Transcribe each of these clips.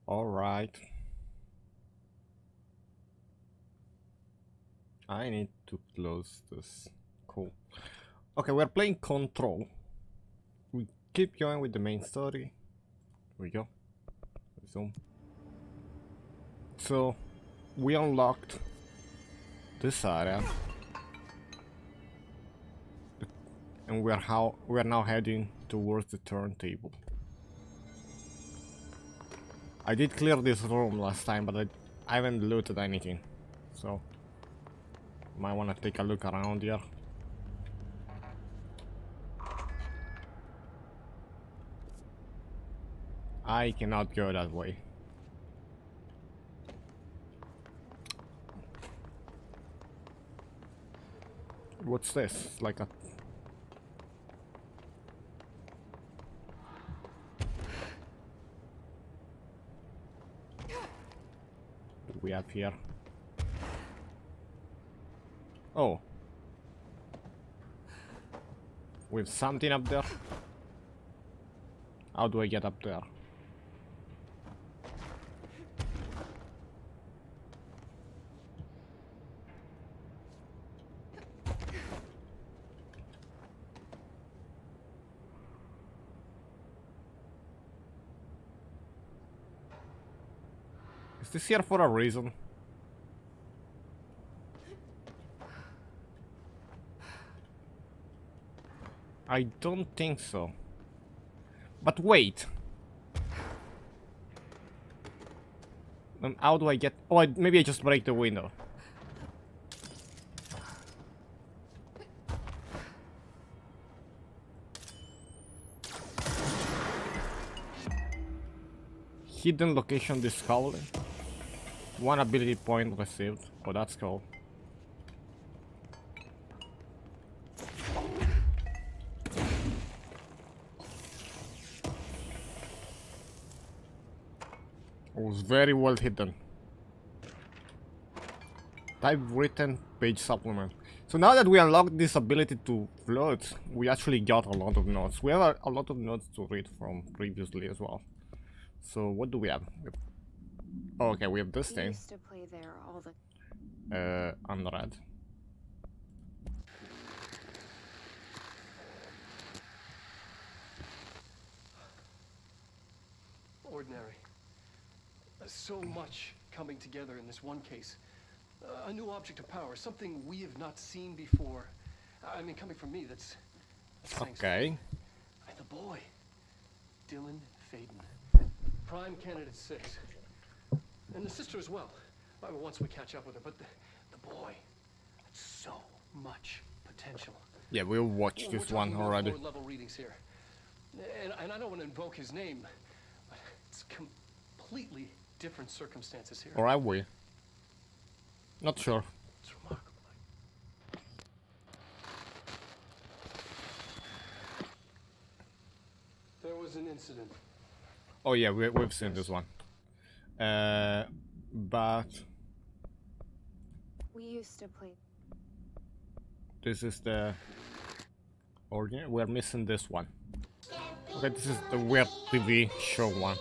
All right. I need to close this. Cool. Okay, we're playing Control. We keep going with the main story. Here we go. Zoom. So, we unlocked this area. And we're now heading towards the turntable. I did clear this room last time, but I haven't looted anything. So, might wanna take a look around here. I cannot go that way. What's this? Like a... What do we have here? Oh. With something up there? How do I get up there? Is this here for a reason? I don't think so. But wait. How do I get... Oh, maybe I just break the window. Hidden location discovered. One ability point received. Oh, that's cool. It was very well hidden. Typewritten page supplement. So now that we unlocked this ability to float, we actually got a lot of notes. We have a lot of notes to read from previously as well. So what do we have? Oh, okay, we have this thing. Used to play there all the... unread. Ordinary. So much coming together in this one case. A new object of power, something we have not seen before. I mean, coming from me, that's okay. And the boy, Dylan Faden, prime candidate 6, and the sister as well. Once we catch up with her, but the boy, so much potential. Yeah, we'll watch this one already. Level readings here, and I don't want to invoke his name, but it's completely different circumstances here. Or are we? Not sure. It's remarkable. There was an incident. Oh yeah, we've seen this one. But We used to play... this is the ordinary. We're missing this one. Okay, this is the weird TV show one.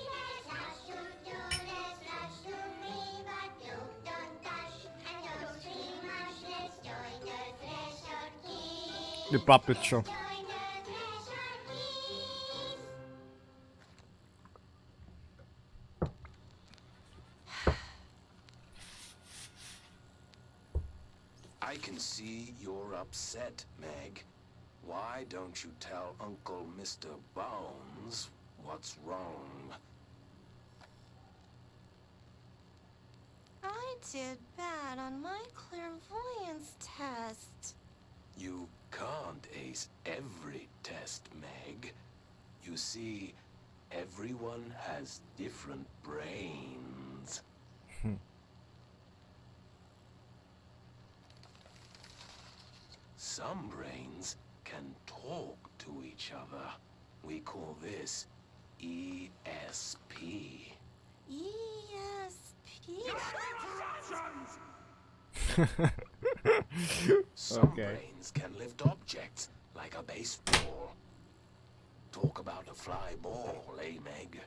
The puppet show. I can see you're upset, Meg. Why don't you tell Uncle Mr. Bones what's wrong? I did bad on my clairvoyance test. You can't ace every test, Meg. You see, everyone has different brains. Some brains can talk to each other. We call this ESP. ESP? Some Okay. brains can lift objects like a baseball. To talk about a fly ball, eh, Meg?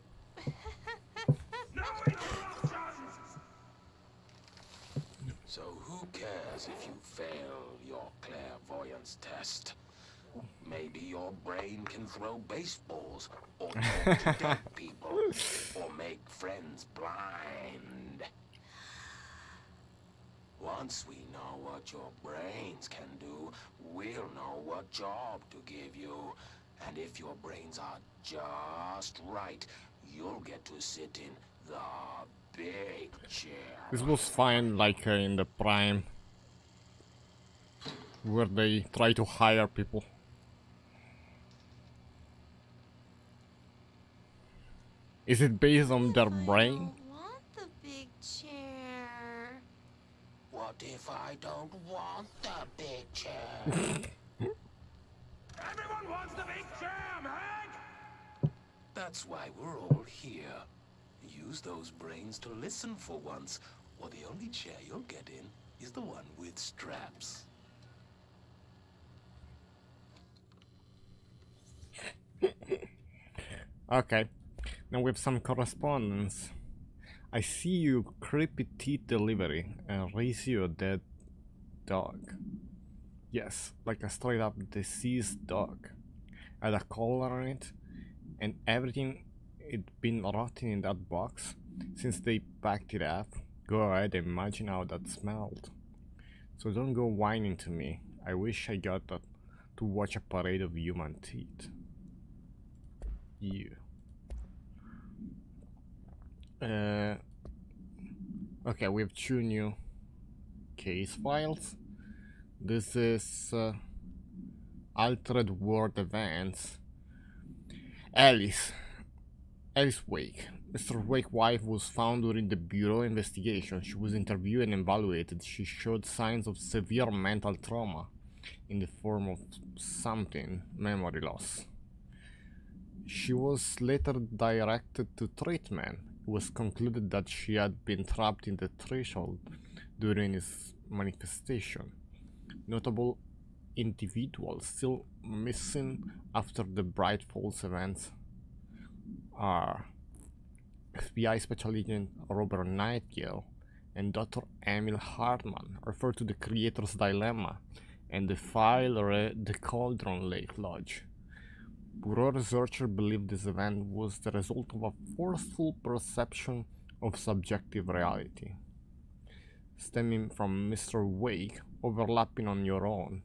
So who cares if you fail your clairvoyance test? Maybe your brain can throw baseballs, or talk to dead people, or make friends blind. Once we know what your brains can do, we'll know what job to give you. And if your brains are just right, you'll get to sit in the big chair. This was fine, like in the Prime, where they try to hire people. Is it based on their brain? I don't want the big chair. What if I don't want the big chair? Everyone wants the big chair, Meg! That's why we're all here. Use those brains to listen for once, or the only chair you'll get in is the one with straps. Okay, now we have some correspondence. I see you creepy teeth delivery and raise you a dead dog. Yes, like a straight up deceased dog. Had a collar on it, and everything it'd been rotting in that box since they packed it up. Go ahead and imagine how that smelled. So don't go whining to me. I wish I got to watch a parade of human teeth. You. Okay, we have two new case files. This is Altered World Events. Alice Wake. Mr. Wake's wife was found during the Bureau investigation. She was interviewed and evaluated. She showed signs of severe mental trauma in the form of something, memory loss. She was later directed to treatment. It was concluded that she had been trapped in the threshold during his manifestation. Notable individuals still missing after the Bright Falls events are FBI Special Agent Robert Nightingale and Dr. Emil Hartman, referred to the Creator's Dilemma, and the file The Cauldron Lake Lodge. Bureau researchers believe this event was the result of a forceful perception of subjective reality, stemming from Mr. Wake overlapping on your own.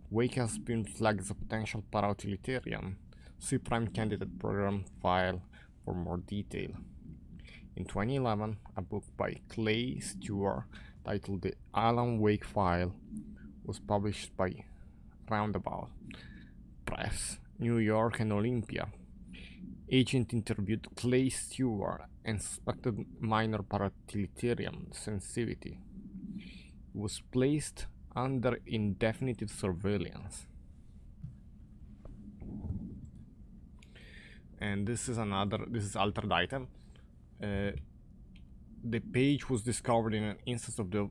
Wake has been flagged as a potential para-utilitarian. See Prime Candidate Program file for more detail. In 2011, a book by Clay Stewart titled The Alan Wake File was published by Roundabout Press, New York and Olympia. Agent interviewed Clay Stewart and suspected minor para-utilitarian sensitivity. He was placed under indefinite surveillance. And this is altered item. The page was discovered in an instance of the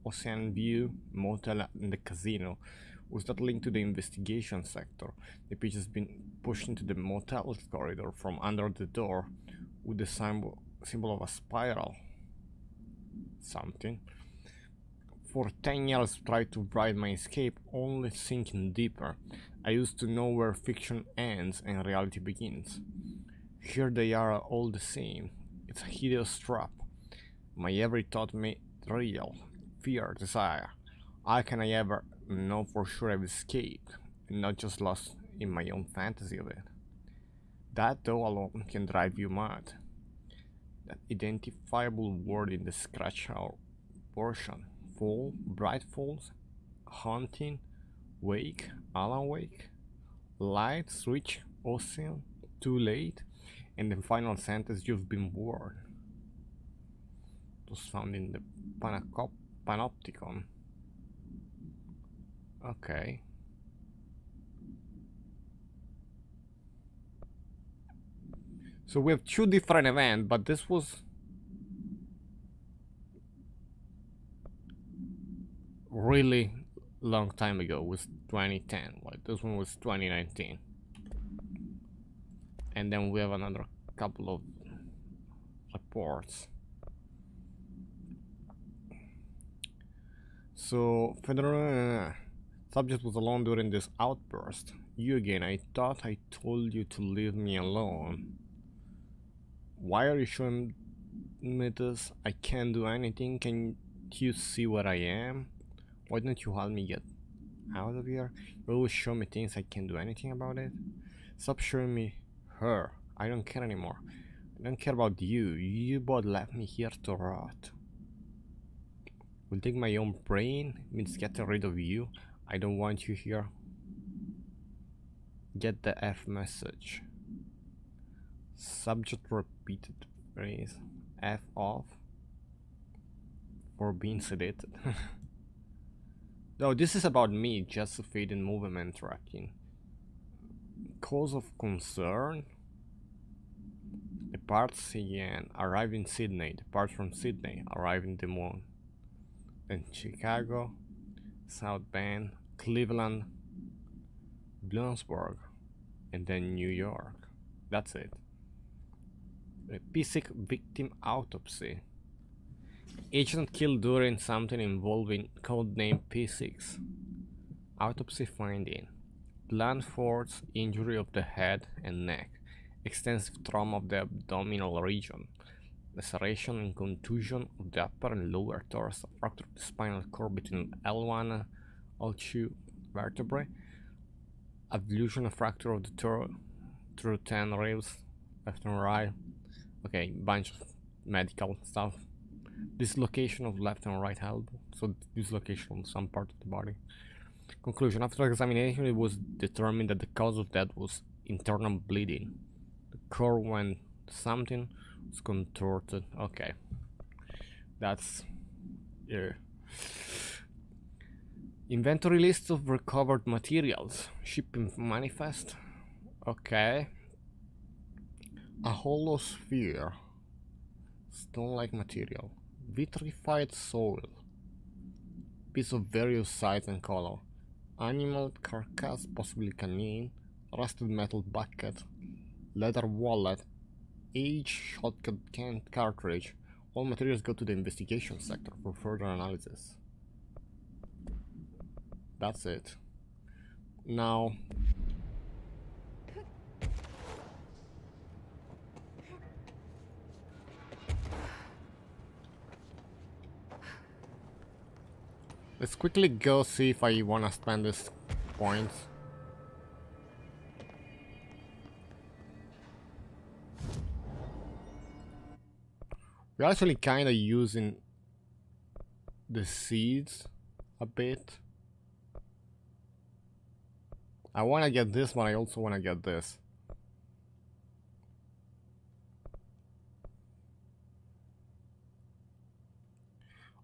Ocean View motel in the casino. Was that linked to the investigation sector? The page has been pushed into the motel corridor from under the door with the symbol of a spiral. Something. For 10 years I tried to write my escape, only sinking deeper. I used to know where fiction ends and reality begins. Here they are all the same. It's a hideous trap. My every thought made real. Fear, desire. How can I ever know for sure I've escaped and not just lost in my own fantasy of it? That though alone can drive you mad. That identifiable word in the scratch out portion. Fall, Bright Falls, Haunting, Wake, Alan Wake, Light, Switch, Ocean, Too Late, and the final sentence, you've been warned. It was found in the Panopticon. Okay. So we have two different events, but this was really long time ago. It was 2010, like this one was 2019. And then we have another couple of reports. So, federal subject was alone during this outburst. You again, I thought I told you to leave me alone. Why are you showing me this? I can't do anything. Can you see where I am? Why don't you help me get out of here? You always show me things I can't do anything about it. Stop showing me her. I don't care anymore. I don't care about you. You both left me here to rot. Will take my own brain means getting rid of you. I don't want you here. Get the F message. Subject repeated phrase. F off. For being sedated. No, this is about me, just fading movement tracking. Cause of concern? Departs again. Arrive in Sydney. Depart from Sydney. Arrive in Des Moines. Then Chicago. South Bend. Cleveland. Bloomsburg. And then New York. That's it. A P6 victim autopsy. Agent killed during something involving codename P6. Autopsy finding. Blunt force injury of the head and neck. Extensive trauma of the abdominal region. Laceration and contusion of the upper and lower torso. Fracture of the spinal cord between L1 and L2 vertebrae. Ablution and fracture of the through 10 ribs, left and right. Okay, bunch of medical stuff. Dislocation of left and right elbow, so dislocation on some part of the body. Conclusion: after examination, it was determined that the cause of death was internal bleeding. The core when something was contorted. Okay, that's yeah. Inventory list of recovered materials. Shipping manifest. Okay. A hollow sphere. Stone-like material. Vitrified soil. Piece of various size and color. Animal carcass, possibly canine. Rusted metal bucket. Leather wallet. Aged shotgun can cartridge. All materials go to the investigation sector for further analysis. That's it. Now let's quickly go see if I wanna spend this points. We're actually kinda using the seeds a bit. I wanna get this, but I also wanna get this.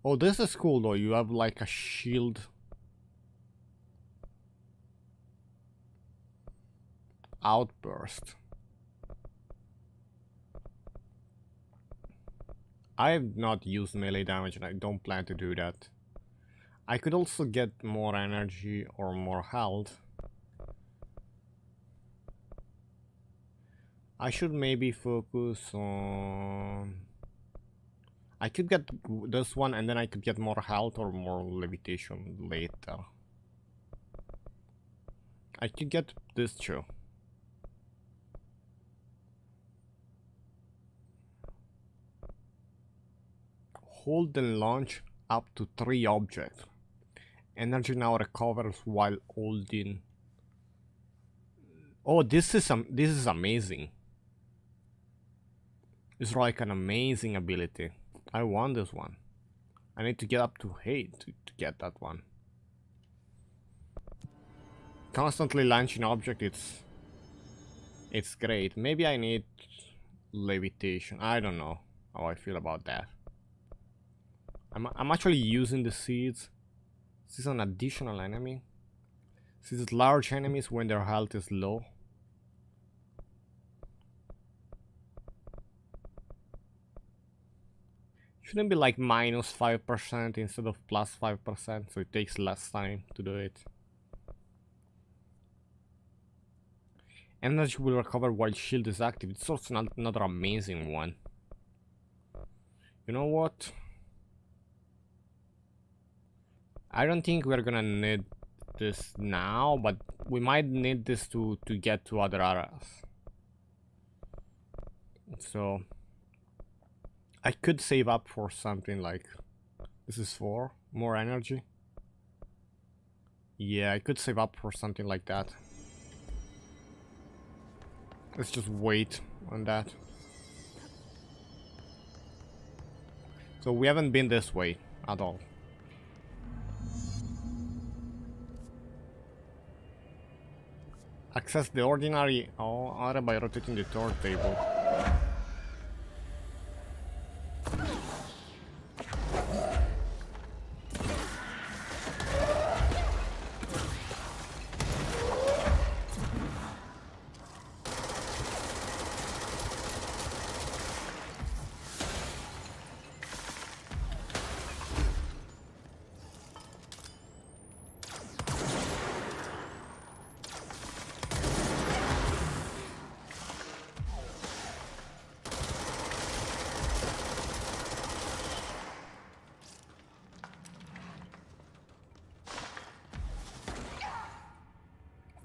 Oh, this is cool though. You have like a shield. Outburst. I have not used melee damage and I don't plan to do that. I could also get more energy or more health. I should maybe focus on... I could get this one and then I could get more health or more levitation later. I could get this too. Hold and launch up to 3 objects. Energy now recovers while holding. Oh, this is amazing. It's like an amazing ability. I want this one. I need to get up to 8 to get that one. Constantly launching object, it's great. Maybe I need levitation. I don't know how I feel about that. I'm actually using the seeds. This is an additional enemy. This is large enemies when their health is low. Shouldn't be like minus 5% instead of plus 5%, so it takes less time to do it. Energy will recover while shield is active. It's also another amazing one. You know what? I don't think we're gonna need this now, but we might need this to get to other areas. So I could save up for something like this is for more energy. Yeah, I could save up for something like that. Let's just wait on that. So we haven't been this way at all. Access the ordinary area by rotating the turntable.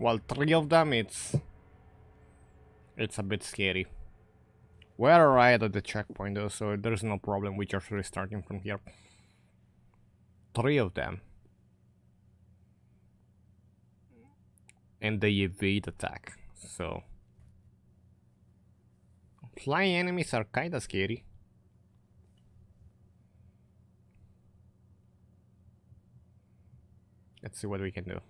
Well, 3 of them, it's a bit scary. We're right at the checkpoint though, so there's no problem with just restarting from here. 3 of them. And they evade attack, so... Flying enemies are kinda scary. Let's see what we can do.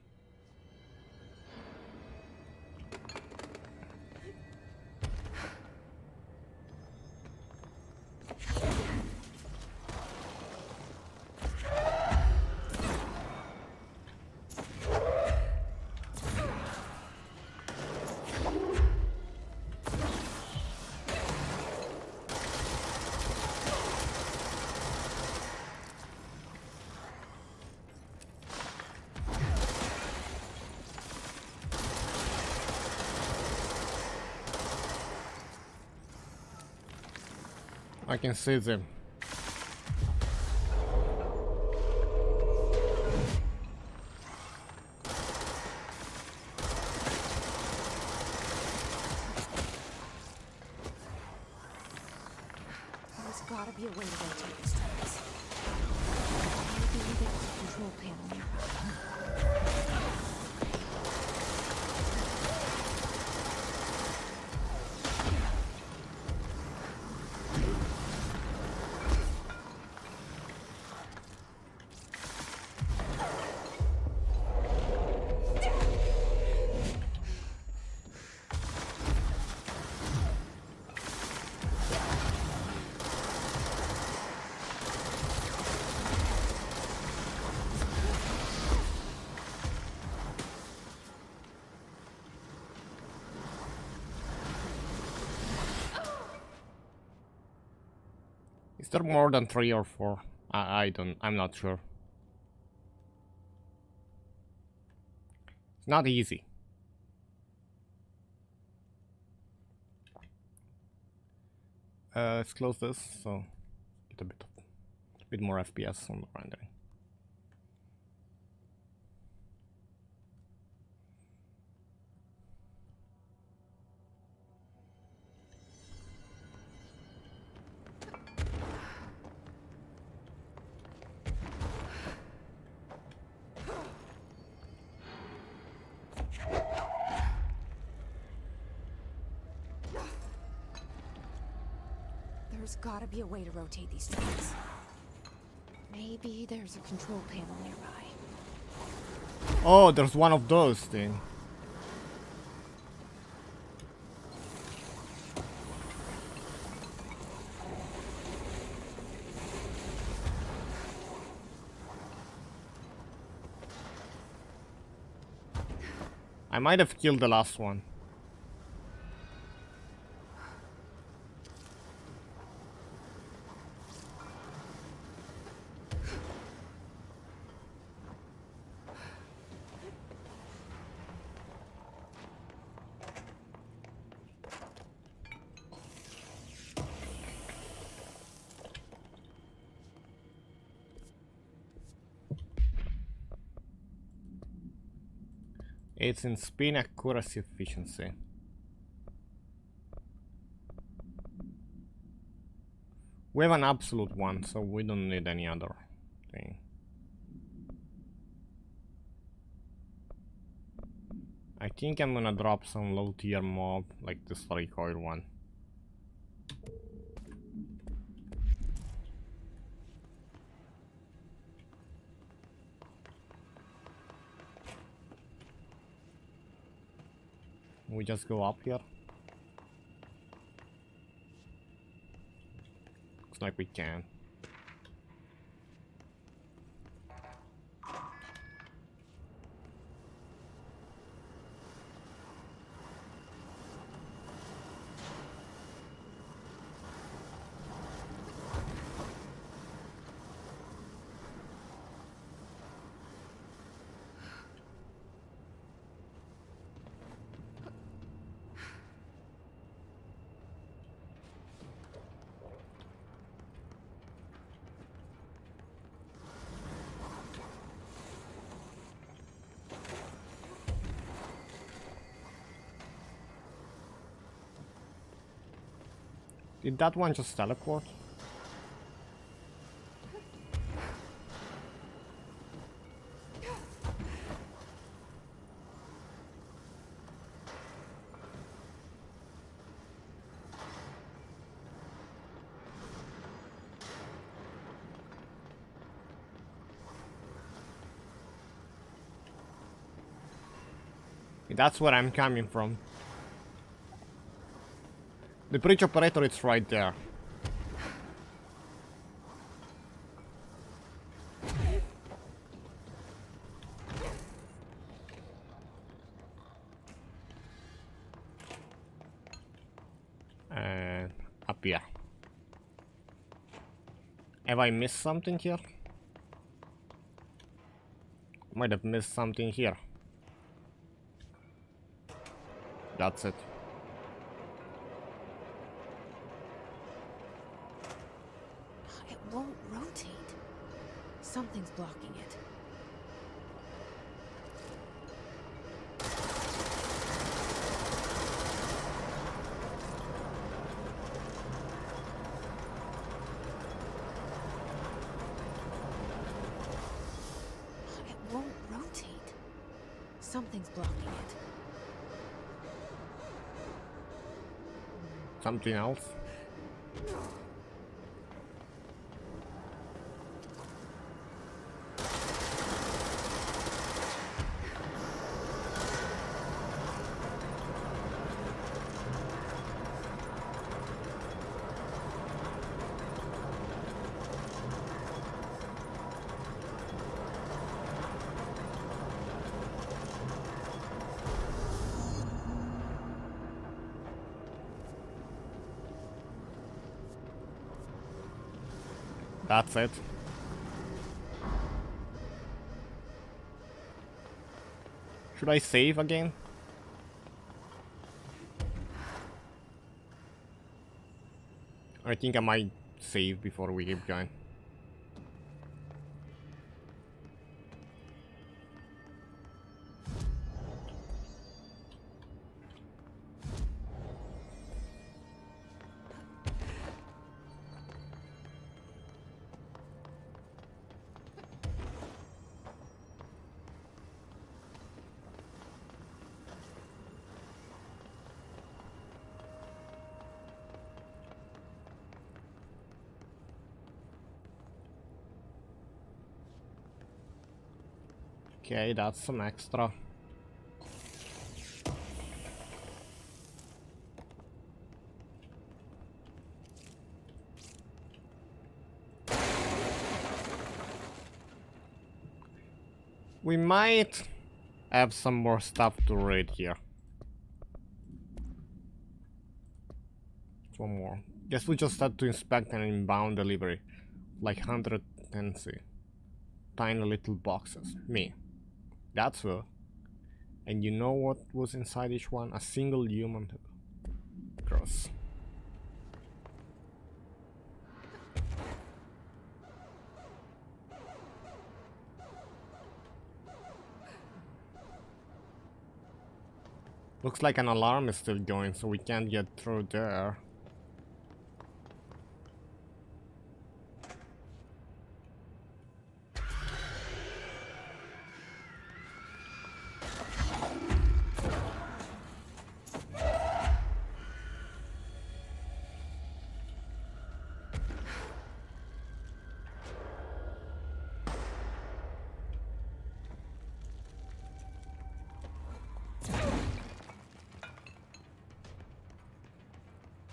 I can see them. There's gotta be a way to rotate these tracks. Maybe there's a control panel nearby. Is there more than 3 or 4? I'm not sure. It's not easy. Let's close this, so get a bit more FPS on the rendering. There's gotta be a way to rotate these tracks. Maybe there's a control panel nearby. Oh, there's one of those things. I might have killed the last one. It's in spin accuracy efficiency. We have an absolute one, so we don't need any other thing. I think I'm gonna drop some low tier mob, like this recoil one. We just go up here. Looks like we can. Did that one just teleport? That's where I'm coming from. The bridge operator is right there. And up here. Have I missed something here? Might have missed something here. That's it. It won't rotate. Something's blocking it. It won't rotate. Something's blocking it. Something else? That's it. Should I save again? I think I might save before we keep going. Okay, that's some extra. We might have some more stuff to raid here. One more. Guess we just had to inspect an inbound delivery. Like 110C. Tiny little boxes. Me. That's her. And you know what was inside each one? A single human. Gross. Looks like an alarm is still going, so we can't get through there.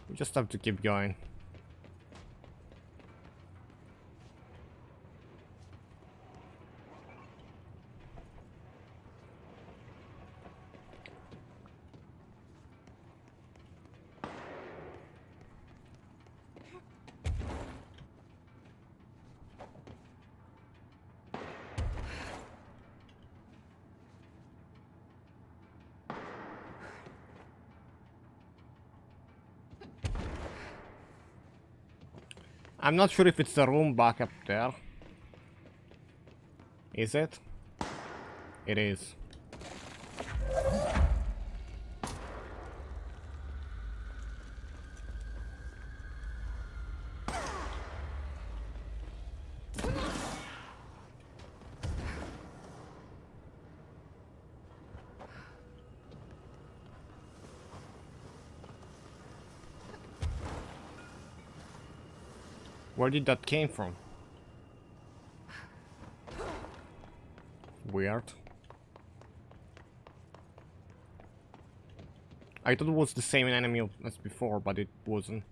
We just have to keep going. I'm not sure if it's the room back up there. Is it? It is. Where did that came from? Weird. I thought it was the same enemy as before, but it wasn't.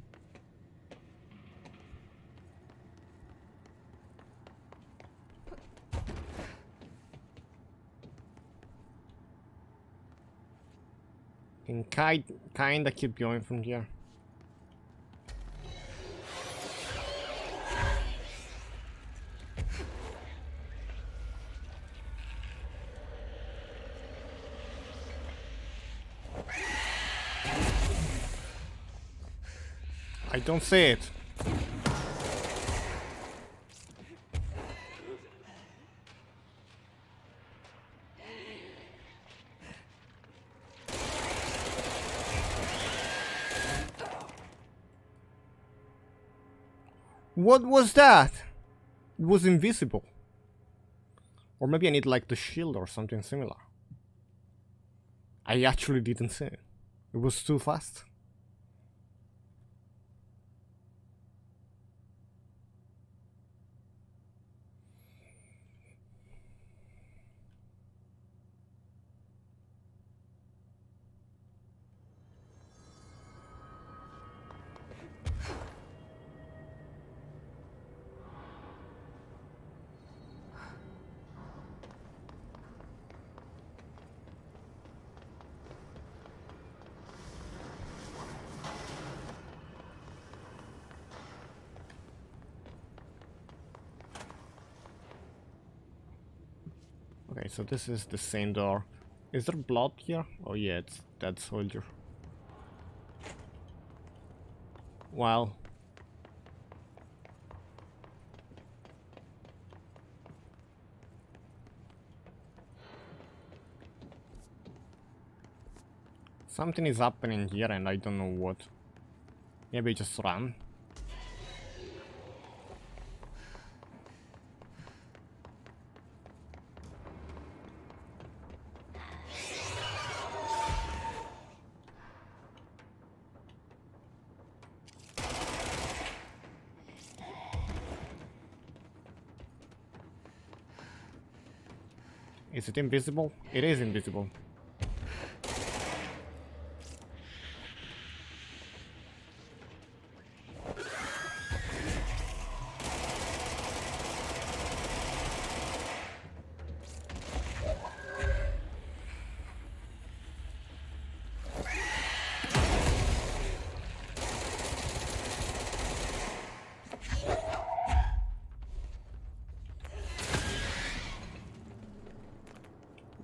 Can kinda keep going from here. I don't see it. What was that? It was invisible. Or maybe I need like the shield or something similar. I actually didn't see it. It was too fast. Okay, so this is the same door. Is there blood here? Oh yeah, it's dead soldier. Well. Something is happening here and I don't know what. Maybe just run. Is it invisible? It is invisible.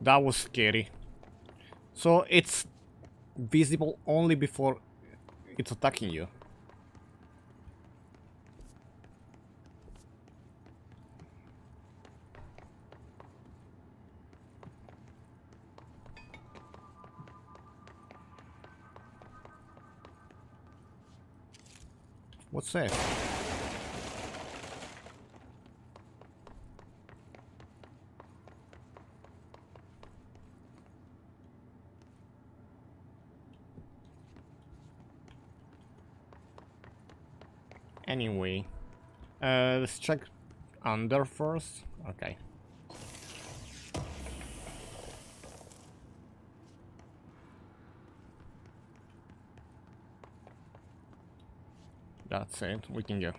That was scary. So it's visible only before it's attacking you. What's that? Anyway, let's check under first. Okay. That's it, we can go.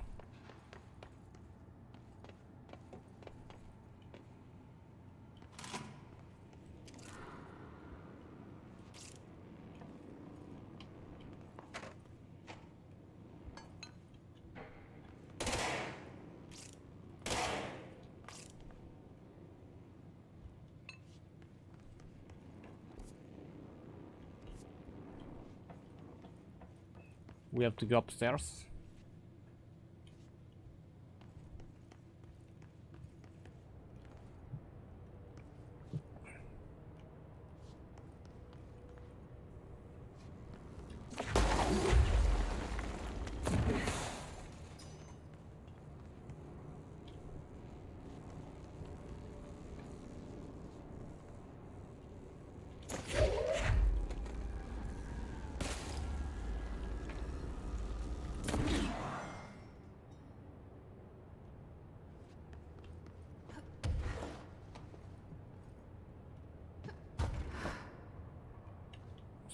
We have to go upstairs.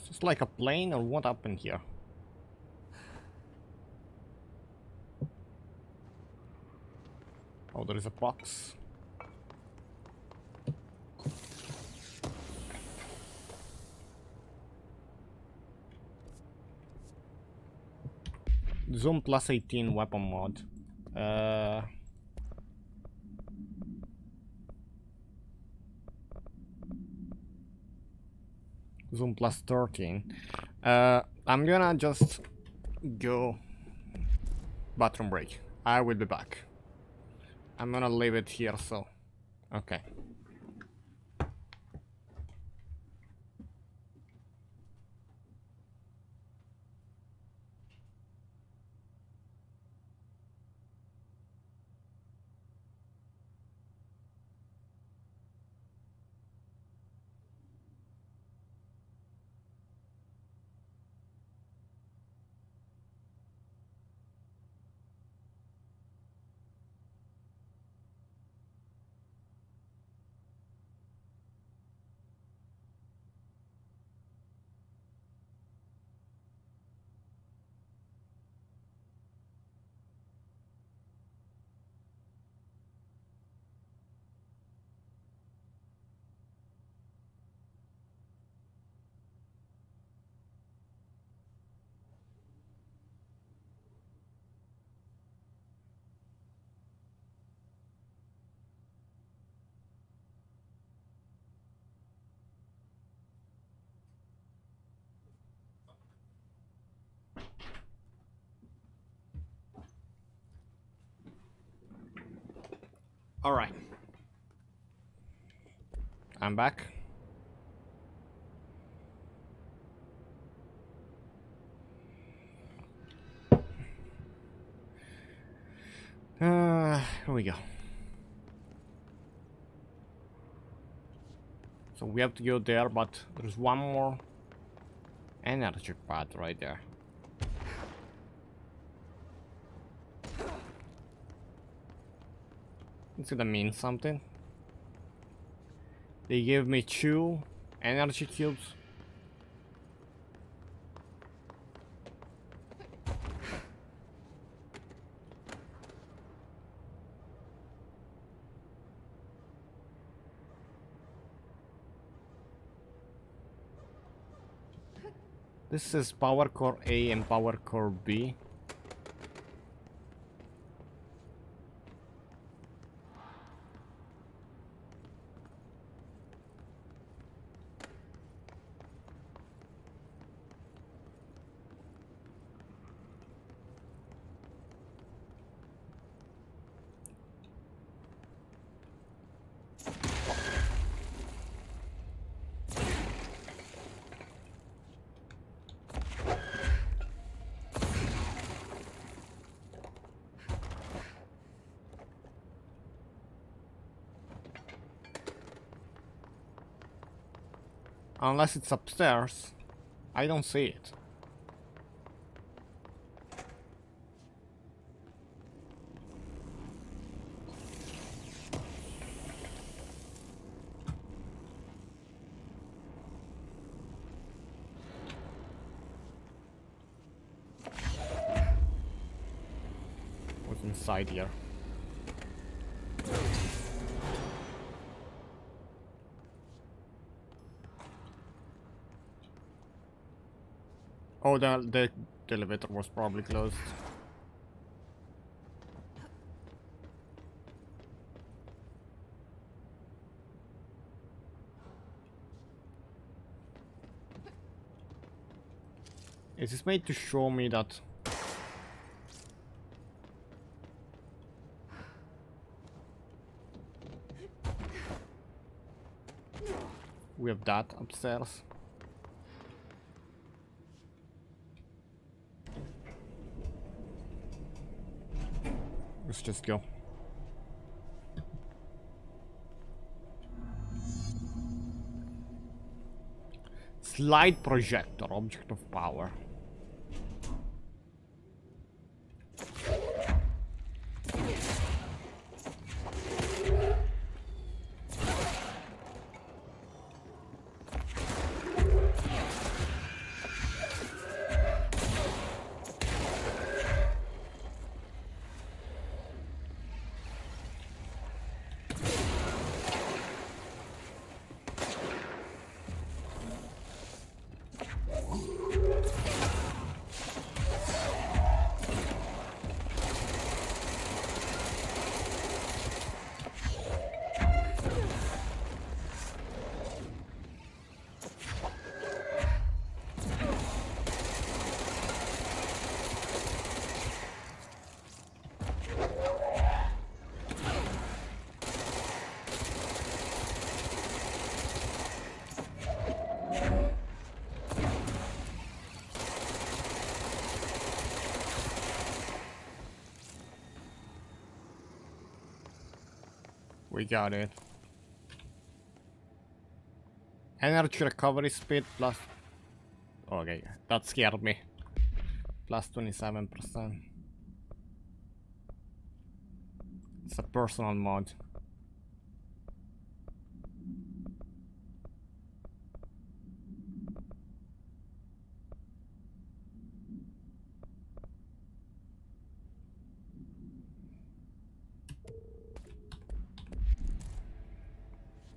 It's like a plane, or what happened here? Oh, there is a box. Zoom plus 18 weapon mod. Zoom plus 13. I'm gonna just go bathroom break. I will be back. I'm gonna leave it here, so okay. All right, I'm back. Here we go. So we have to go there, but there's one more energy pad right there. It's gonna mean something. They gave me 2 energy cubes. This is power core A and power core B. Unless it's upstairs. I don't see it. What's inside here? Oh, the elevator was probably closed. Is this made to show me that we have that upstairs? Let's just go. Slide projector, object of power. We got it. Energy recovery speed plus... Okay, that scared me. Plus 27%. It's a personal mod.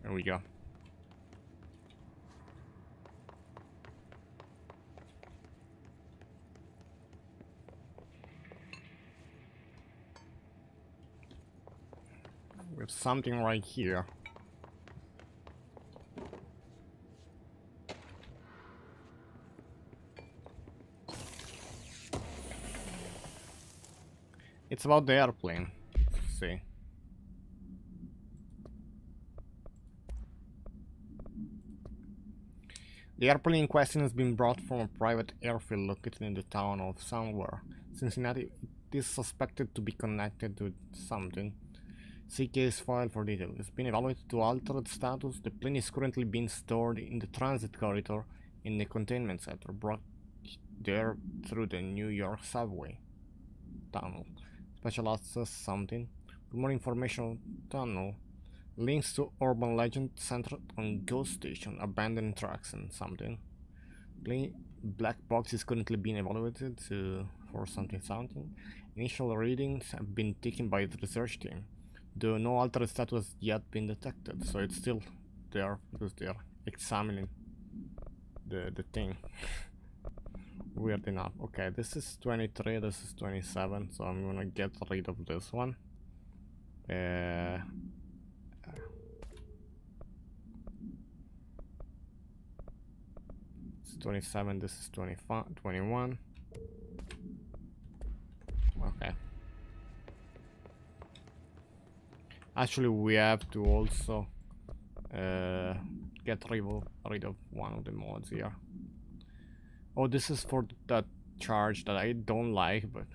There we go. We have something right here. It's about the airplane. Let's see. The airplane in question has been brought from a private airfield located in the town of somewhere, Cincinnati. It is suspected to be connected to something. See case file for detail. It's been evaluated to altered status. The plane is currently being stored in the transit corridor in the containment center, brought there through the New York subway tunnel. Special access something. For more information on tunnel. Links to urban legend centered on ghost station, abandoned tracks and something. Black box is currently being evaluated for something. Initial readings have been taken by the research team, though no altered status has yet been detected, so it's still there because they're examining the thing. Weird enough. Okay, this is 23, this is 27, so I'm gonna get rid of this one. It's 27, this is 25, 21. Okay. Actually, we have to also get rid of one of the mods here. Oh, this is for that charge that I don't like, but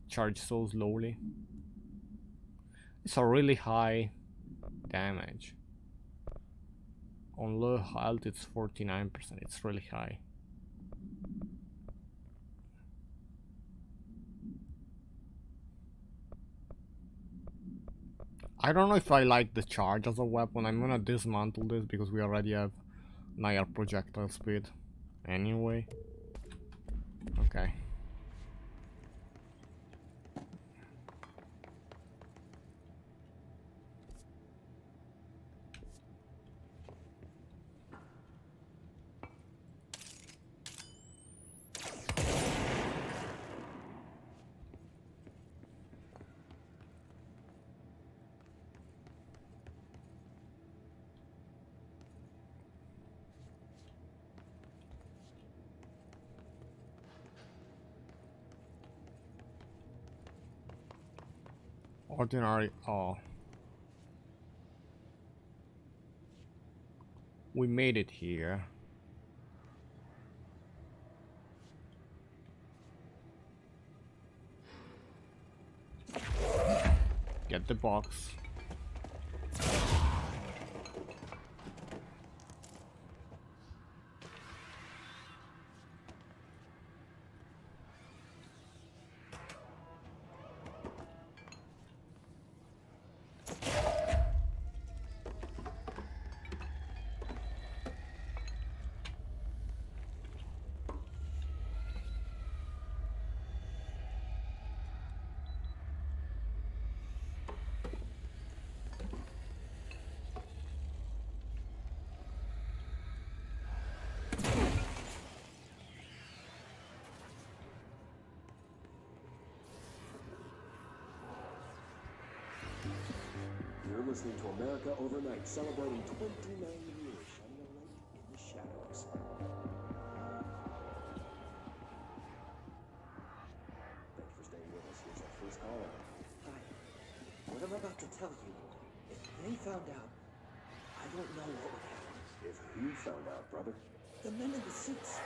charge so slowly. It's a really high damage. On low health it's 49%, it's really high. I don't know if I like the charge as a weapon. I'm gonna dismantle this because we already have higher projectile speed anyway. Okay. Ordinary. Oh, we made it here. Get the box. You're listening to America Overnight, celebrating 29 years, shining a light in the shadows. Thank you for staying with us. Here's our first caller. Hi. What I'm about to tell you, if they found out, I don't know what would happen. If who found out, brother? The men in the suits.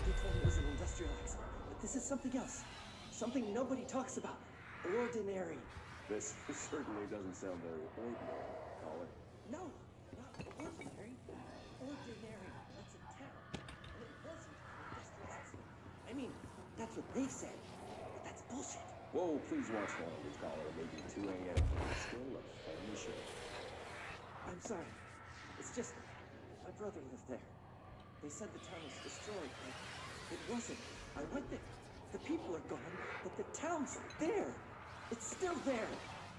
They told me it was an industrial accident, but this is something else. Something nobody talks about. Ordinary. This certainly doesn't sound very ordinary, caller. No, not ordinary. Ordinary. That's a town. And it wasn't an industrial accident. I mean, that's what they said. But that's bullshit. Whoa, please watch the language, caller. It may be 2 a.m. Still a fun show. I'm sorry. It's just, my brother lived there. They said the town was destroyed, but it wasn't. I went there. The people are gone, but the town's there. It's still there.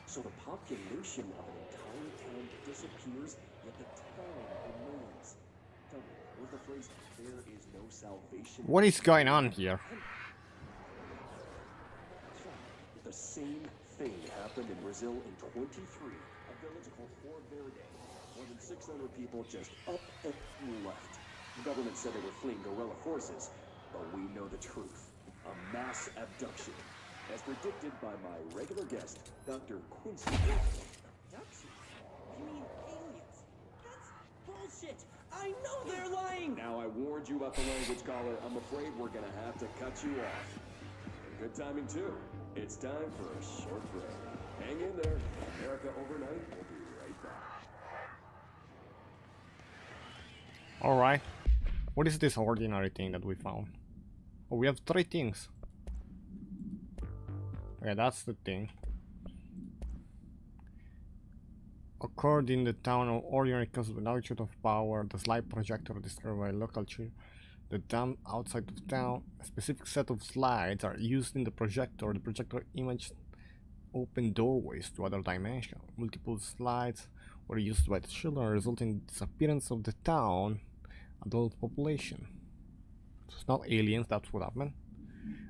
So the population of an entire town disappears, yet the town remains. Tell me, what was the phrase? There is no salvation. What is going on here? That's right. The same thing happened in Brazil in 23. A village called Fort Verde. More than 600 people just up and left. The government said they were fleeing guerrilla forces, but we know the truth. A mass abduction. As predicted by my regular guest, Dr. Quincy. Abduction? You mean aliens? That's bullshit. I know they're lying. Now I warned you about the language, caller. I'm afraid we're gonna have to cut you off. Good timing too. It's time for a short break. Hang in there. America Overnight will be right back. Alright. What is this ordinary thing that we found? Oh, we have 3 things. Okay, that's the thing. Occurred in the town of ordinary cause of an altitude of power, the slide projector destroyed by local chief. The dam outside of town. A specific set of slides are used in the projector. The projector image open doorways to other dimensions. Multiple slides were used by the children, resulting in the disappearance of the town adult population. So it's not aliens, that's what happened.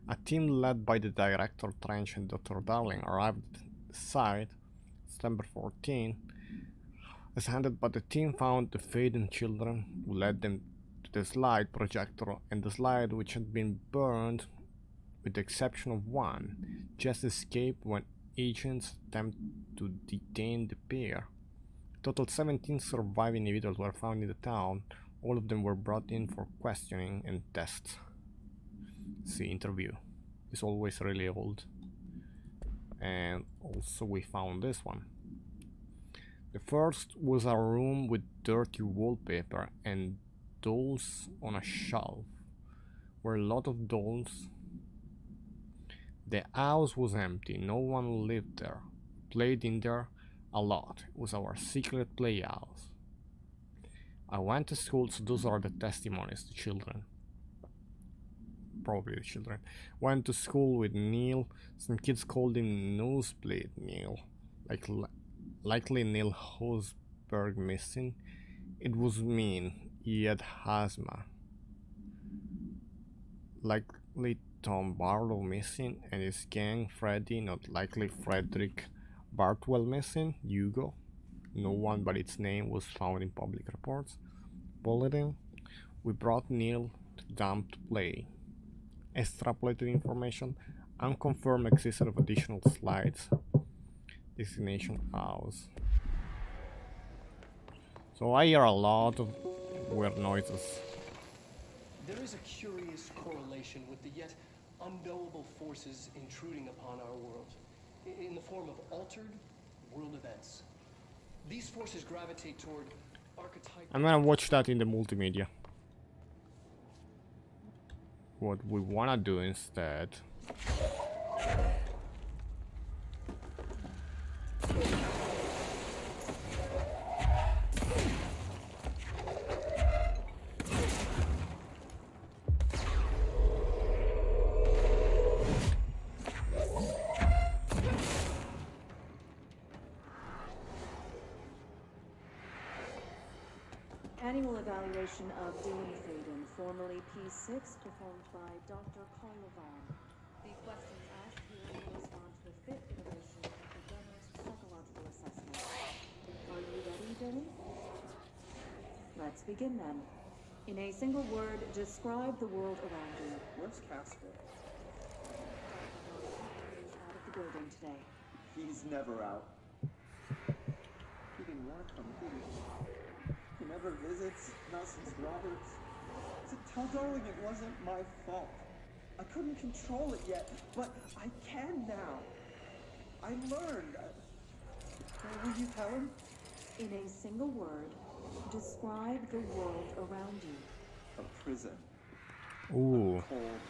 A team led by the director Trench and Dr. Darling arrived at the site September 14. As handed by the team found the Faden children, who led them to the slide projector, and the slide, which had been burned with the exception of one, just escaped when agents attempted to detain the pair. Total 17 surviving individuals were found in the town. All of them were brought in for questioning and tests. See, interview. It's always really old. And also we found this one. The first was a room with dirty wallpaper and dolls on a shelf. Were a lot of dolls. The house was empty, no one lived there. Played in there a lot. It was our secret playhouse. I went to school, so those are the testimonies, the children. Probably the children. Went to school with Neil. Some kids called him Nosebleed Neil. Likely Neil Hosberg missing. It was mean. He had asthma. Likely Tom Barlow missing, and his gang Freddy, not likely Frederick Bartwell missing. Hugo. No one but its name was found in public reports. Bulletin. We brought Neil to dump to play. Extrapolated information. Unconfirmed existence of additional slides. Destination house. So I hear a lot of weird noises. There is a curious correlation with the yet unknowable forces intruding upon our world, in the form of altered world events. These forces gravitate toward archetypal... I'm gonna watch that in the multimedia. What we wanna do instead... Annual evaluation of Dylan Faden, formerly P6, performed by Dr. Collivan. The questions asked here correspond to the fifth iteration of the Gunner's psychological assessment. Are you ready, Dylan? Let's begin then. In a single word, describe the world around you. Where's Casper? Is out of the building today. He's never out. He didn't want to come, did he? He never visits, not since Roberts. So tell Darling it wasn't my fault. I couldn't control it yet, but I can now. I learned. Will you tell him? In a single word, describe the world around you. A prison. Ooh. Cold,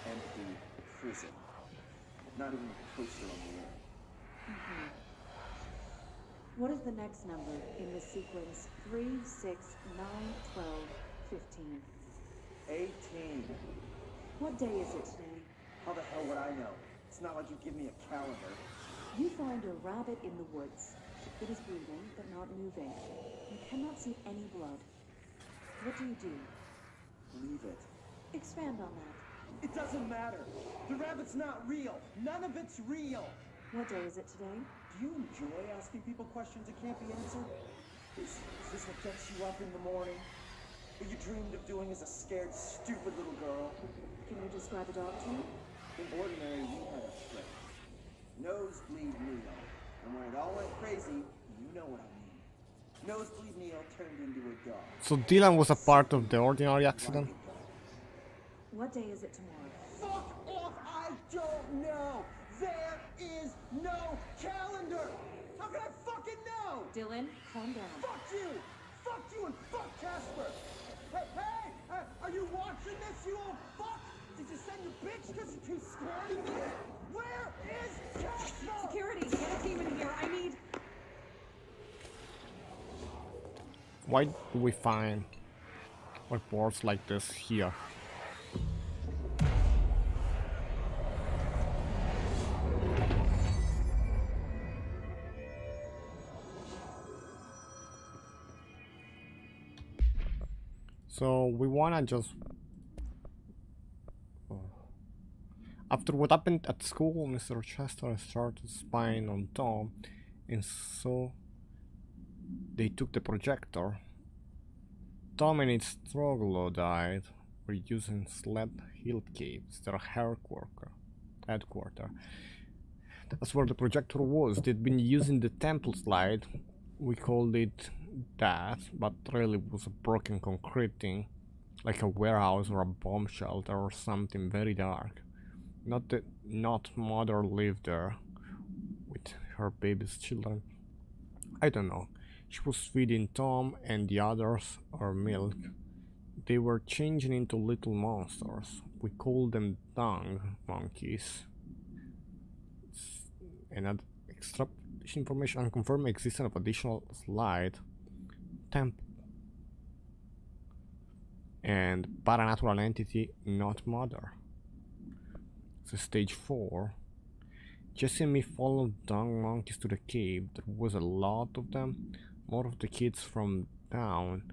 empty prison. Not even a poster on the wall. What is the next number in the sequence 3, 6, 9, 12, 15? 18. What day is it today? How the hell would I know? It's not like you give me a calendar. You find a rabbit in the woods. It is breathing, but not moving. You cannot see any blood. What do you do? Leave it. Expand on that. It doesn't matter. The rabbit's not real. None of it's real. What day is it today? Do you enjoy asking people questions that can't be answered? Is this what gets you up in the morning? What you dreamed of doing as a scared, stupid little girl? Can you describe a dog to me? In ordinary, we had a trick. Nosebleed Neil. And when it all went crazy, you know what I mean. Nosebleed Neil turned into a dog. So Dylan was a part of the ordinary accident? What day is it tomorrow? Fuck off! I don't know! There is no calendar! How can I fucking know? Dylan, calm down. Fuck you! Fuck you and fuck Casper! Hey! Are you watching this, you old fuck? Did you send your bitch because you're too scared of me? Where is Casper? Security, get a team in here. I need... Why do we find reports like this here? So we wanna just... After what happened at school, Mr. Chester started spying on Tom, and so they took the projector. Tom and its troglodyte were using Sled Hill Caves, their headquarters. That's where the projector was. They'd been using the temple slide. We called it that, but really it was a broken concrete thing, like a warehouse or a bomb shelter or something very dark. Not mother lived there with her baby's children. I don't know. She was feeding Tom and the others her milk. They were changing into little monsters. We called them dung monkeys. And extra information unconfirmed existence of additional slide temp and paranatural entity not mother. So stage 4. Jesse and me followed dung monkeys to the cave. There was a lot of them. More of the kids from town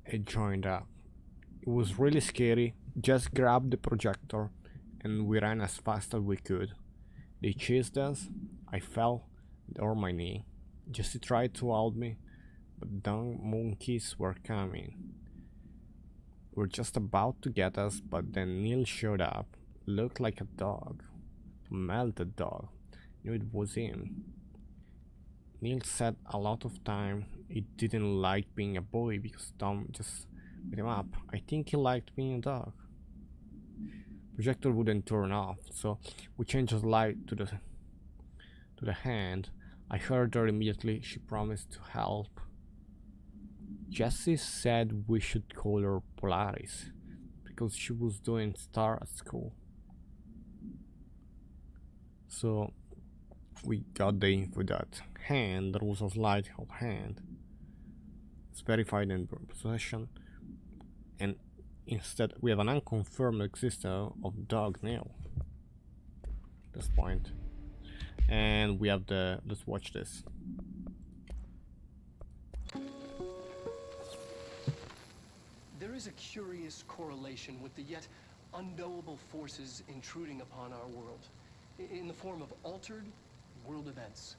had joined up. It was really scary. Just grabbed the projector and we ran as fast as we could. They chased us. I fell over my knee. Jesse tried to hold me, but dung monkeys were coming. Were just about to get us, but then Neil showed up. Looked like a dog. Melted dog. Knew it was him. Neil said a lot of time he didn't like being a boy because Tom just beat him up. I think he liked being a dog. Projector wouldn't turn off, so we changed the light to the hand. I heard her immediately. She promised to help. Jessie said we should call her Polaris because she was doing star at school. So we got the info that hand, there was a slide of hand. It's verified in possession, and instead we have an unconfirmed existence of dog Neil. This point. And we have the, let's watch this. There is a curious correlation with the yet unknowable forces intruding upon our world, in the form of altered world events.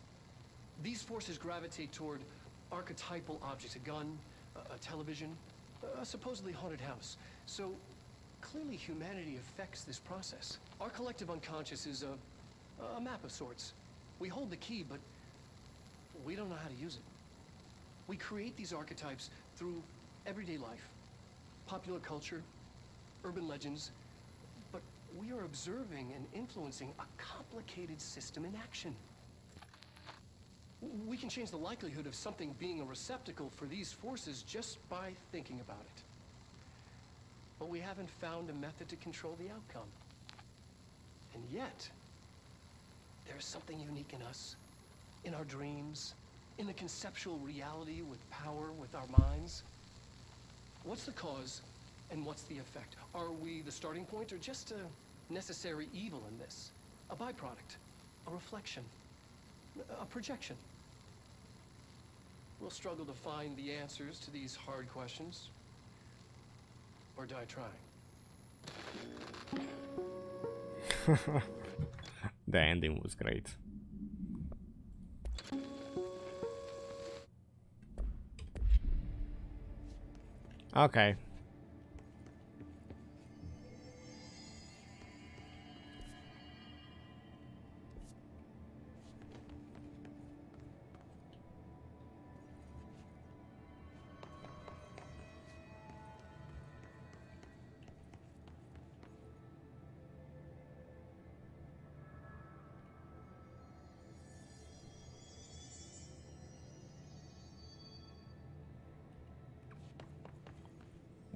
These forces gravitate toward archetypal objects, a gun, a television, a supposedly haunted house. So clearly humanity affects this process. Our collective unconscious is a map of sorts. We hold the key, but we don't know how to use it. We create these archetypes through everyday life, popular culture, urban legends, but we are observing and influencing a complicated system in action. We can change the likelihood of something being a receptacle for these forces just by thinking about it. But we haven't found a method to control the outcome. And yet, there's something unique in us, in our dreams, in the conceptual reality with power with our minds. What's the cause and what's the effect? Are we the starting point or just a necessary evil in this? A byproduct, a reflection, a projection? We'll struggle to find the answers to these hard questions, or die trying. The ending was great. Okay.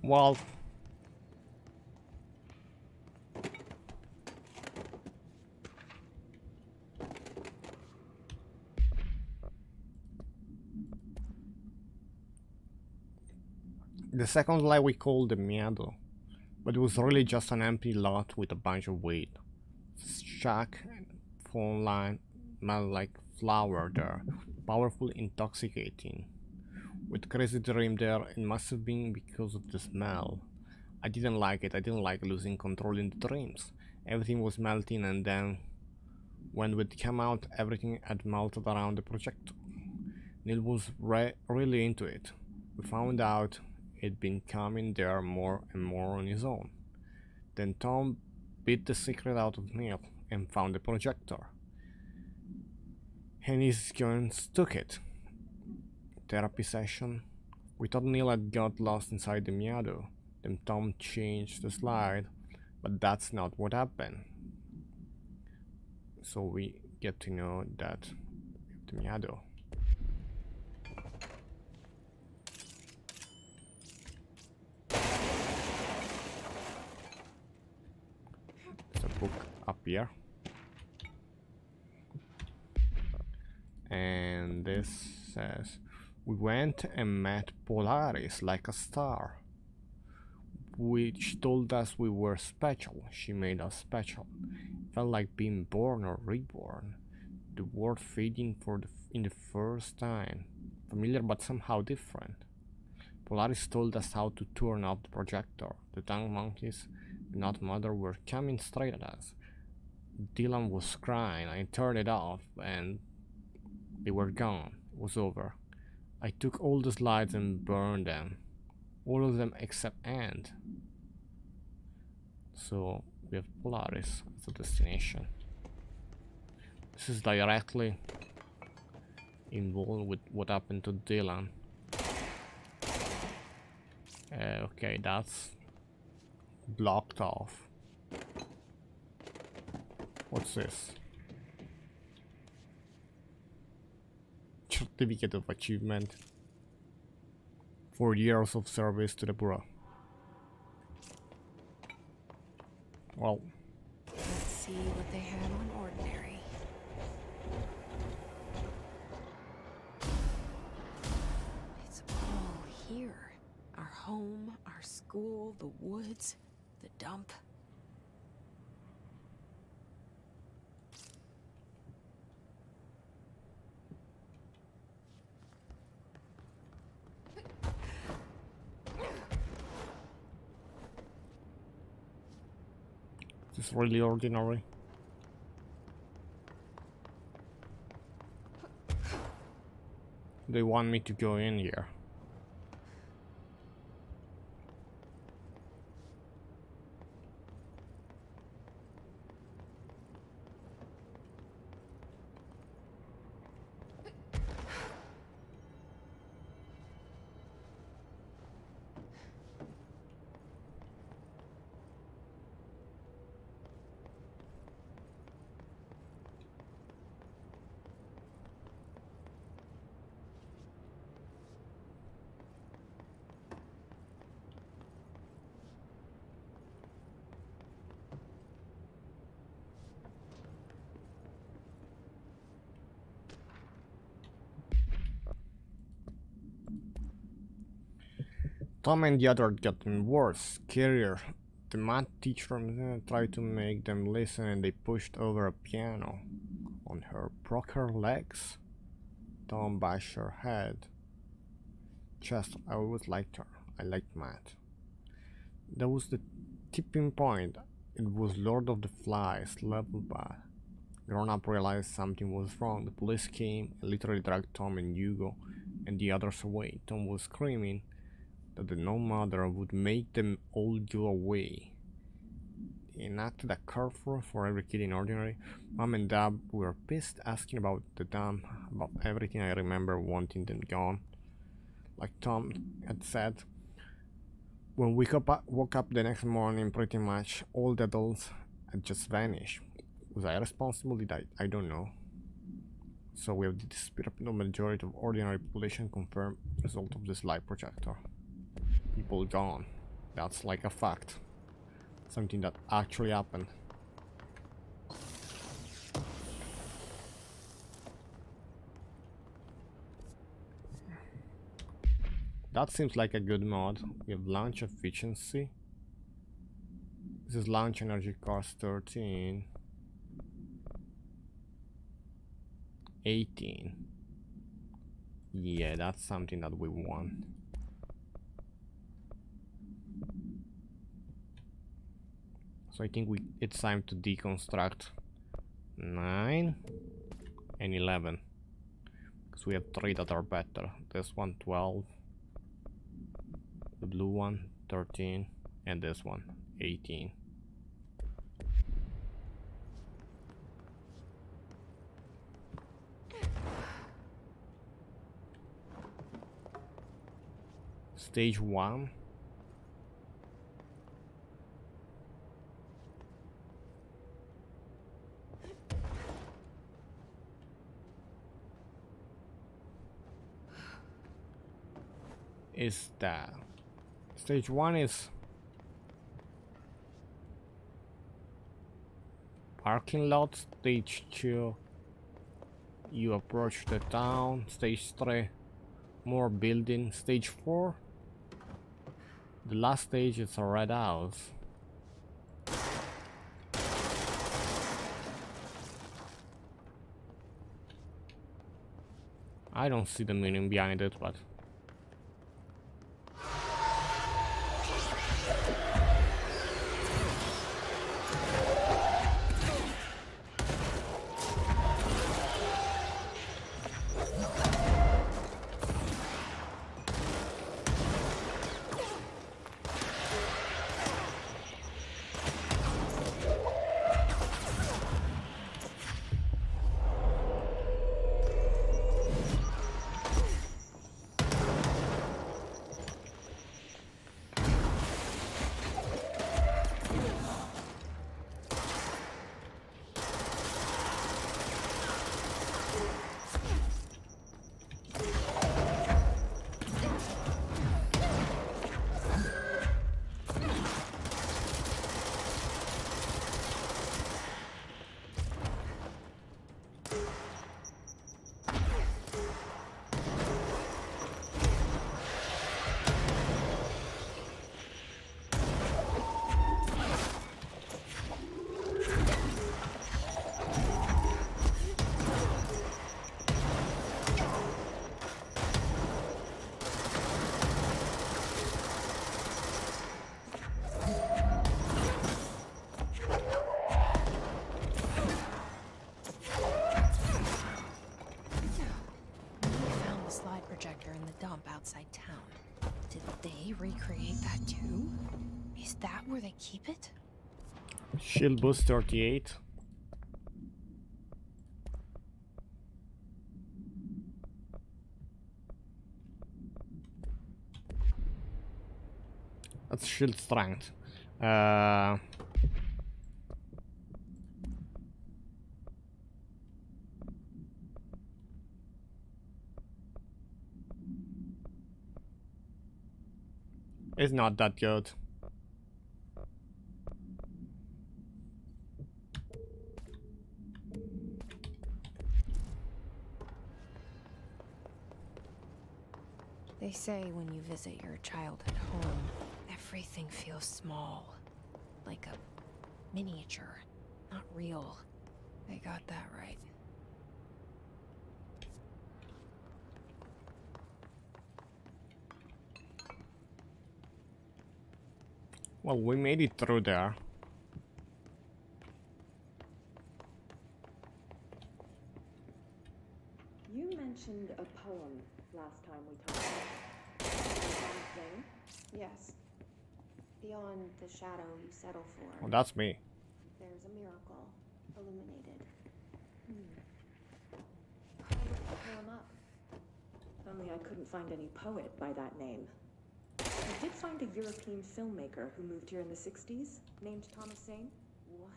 Well, the second lot we called the Miado, but it was really just an empty lot with a bunch of weed. Shack and phone line smelled like flower there, powerful, intoxicating. With crazy dream there, it must have been because of the smell. I didn't like it. I didn't like losing control in the dreams. Everything was melting, and then when we'd come out, everything had melted around the projector. Neil was really into it. We found out he'd been coming there more and more on his own. Then Tom beat the secret out of Neil and found the projector. And his guns took it. Therapy session. We thought Neil had got lost inside the Miado. Then Tom changed the slide, but that's not what happened. So we get to know that the Miado. There's a book up here. And this says, we went and met Polaris like a star, which told us we were special. She made us special. Felt like being born or reborn. The world fading in the first time. Familiar but somehow different. Polaris told us how to turn off the projector. The tank monkeys, not mother, were coming straight at us. Dylan was crying. I turned it off and they were gone. It was over. I took all the slides and burned them. All of them except End. So we have Polaris as a destination. This is directly involved with what happened to Dylan. Okay, that's blocked off. What's this? Certificate of achievement. 4 years of service to the Bureau. Well, Let's see what they had on ordinary. It's all here. Our home, our school, the woods, the dump. it's really ordinary. They want me to go in here. Tom and the other gotten worse, scarier. The math teacher tried to make them listen and they pushed over a piano. On her, broke her legs. Tom bashed her head. Just, I always liked her. I liked math. That was the tipping point. It was Lord of the Flies, level bad. Grown up realized something was wrong. The police came and literally dragged Tom and Hugo and the others away. Tom was screaming that the no mother would make them all go away. They enacted a curfew for every kid in ordinary. Mom and Dad were pissed, asking about the dam, about everything. I remember wanting them gone. Like Tom had said, when we woke up the next morning, pretty much all the adults had just vanished. Was I responsible? I don't know. So we have the disappearance of the majority of ordinary population confirmed result of this light projector. People gone. That's like a fact. Something that actually happened. That seems like a good mod. We have launch efficiency. This is launch energy cost 13. 18. Yeah, that's something that we want. So I think it's time to deconstruct 9 and 11. Because we have 3 that are better. This one 12. The blue one 13. And this one 18. Stage 1. Is that stage 1 is Parking lot, stage 2. You approach the town, stage 3. More building, stage 4. The last stage is a red house. I don't see the meaning behind it, but In the dump outside town. Did they recreate that too? Is that where they keep it? shield boost 38. That's shield strength. It's not that good. They say when you visit your childhood home, everything feels small. Like a miniature, not real. They got that right. Well, we made it through there. You mentioned a poem last time we talked. Something? Yes. Beyond the shadow you settle for, Oh, that's me. there's a miracle illuminated. I looked the poem up. Only I couldn't find any poet by that name. I did find a European filmmaker who moved here in the 60s, named Thomas Zane. What?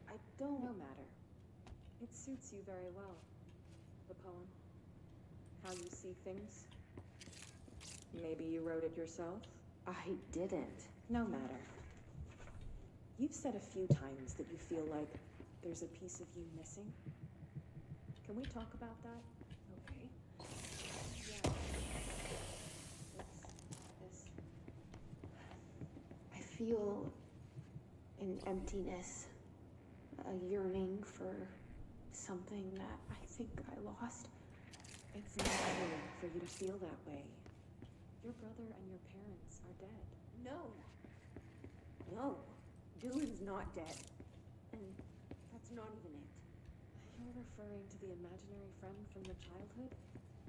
I don't no matter. It suits you very well. The poem. How you see things. Maybe you wrote it yourself? I didn't. No matter. You've said a few times that you feel like there's a piece of you missing. Can we talk about that? Okay. Yeah. This. I feel an emptiness, a yearning for something that I think I lost. It's normal for you to feel that way. Your brother and your parents are dead. No. No. Dylan's not dead. And that's not even it. You're referring to the imaginary friend from your childhood?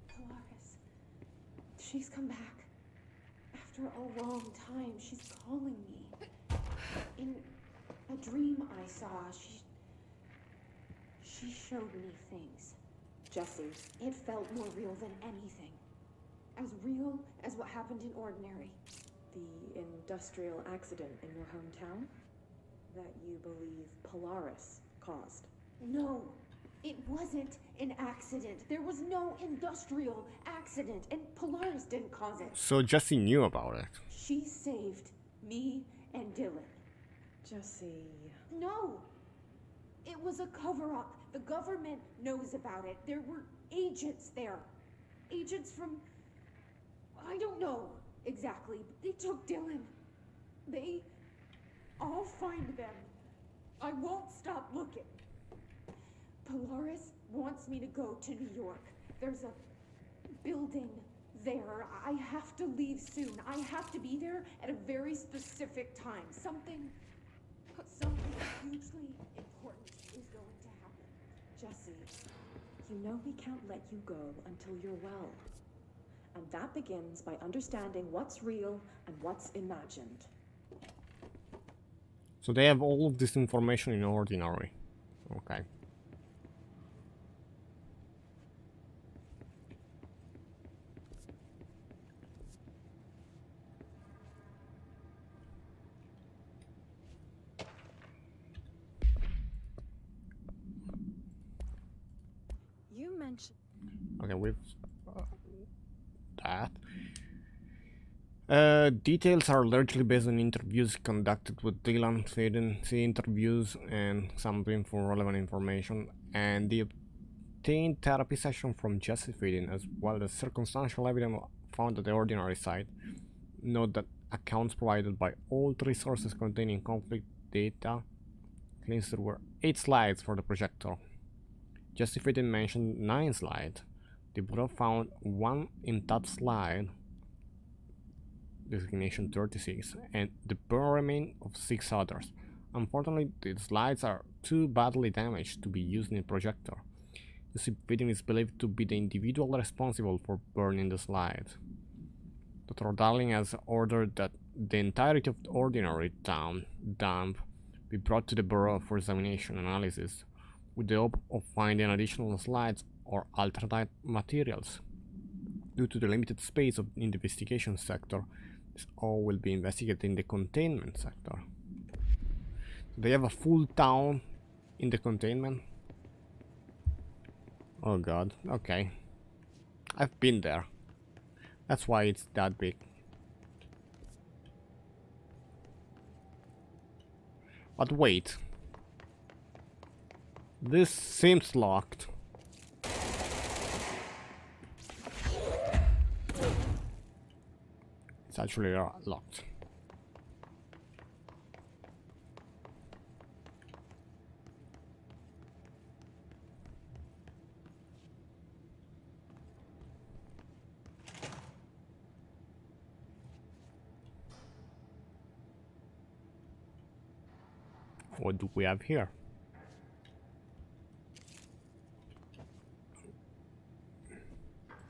Polaris. She's come back. After a long time, she's calling me. In a dream I saw, she showed me things. Jesse. It felt more real than anything. As real as what happened in Ordinary. The industrial accident in your hometown? That you believe Polaris caused? No, it wasn't an accident. There was no industrial accident, and Polaris didn't cause it. So Jesse knew about it. She saved me and Dylan. Jesse. No! It was a cover-up. The government knows about it. There were agents there. Agents from... I don't know exactly, but they took Dylan. I'll find them. I won't stop looking. Polaris wants me to go to New York. There's a building there. I have to leave soon. I have to be there at a very specific time. Something hugely important is going to happen. Jesse, you know we can't let you go until you're well. And that begins by understanding what's real and what's imagined. So they have all of this information in Ordinary. Okay. You mentioned... Okay, we've that. Details are largely based on interviews conducted with Dylan Faden, see interviews and some info relevant information, and the obtained therapy session from Jesse Faden, as well as circumstantial evidence found at the Ordinary site. Note that accounts provided by all 3 sources containing conflict data claims there were 8 slides for the projector. Jesse Faden mentioned 9 slides. The Bureau found 1 in that slide, designation 36, and the burn remain of 6 others. Unfortunately, the slides are too badly damaged to be used in a projector. Jesse Faden is believed to be the individual responsible for burning the slides. Dr. Darling has ordered that the entirety of the Ordinary dump be brought to the Bureau for examination and analysis, with the hope of finding additional slides or alternate materials. Due to the limited space in the investigation sector, this all will be investigated in the containment sector. They have a full town in the containment. Oh god, okay. I've been there. That's why it's that big. But wait. This seems locked. It's actually locked. What do we have here?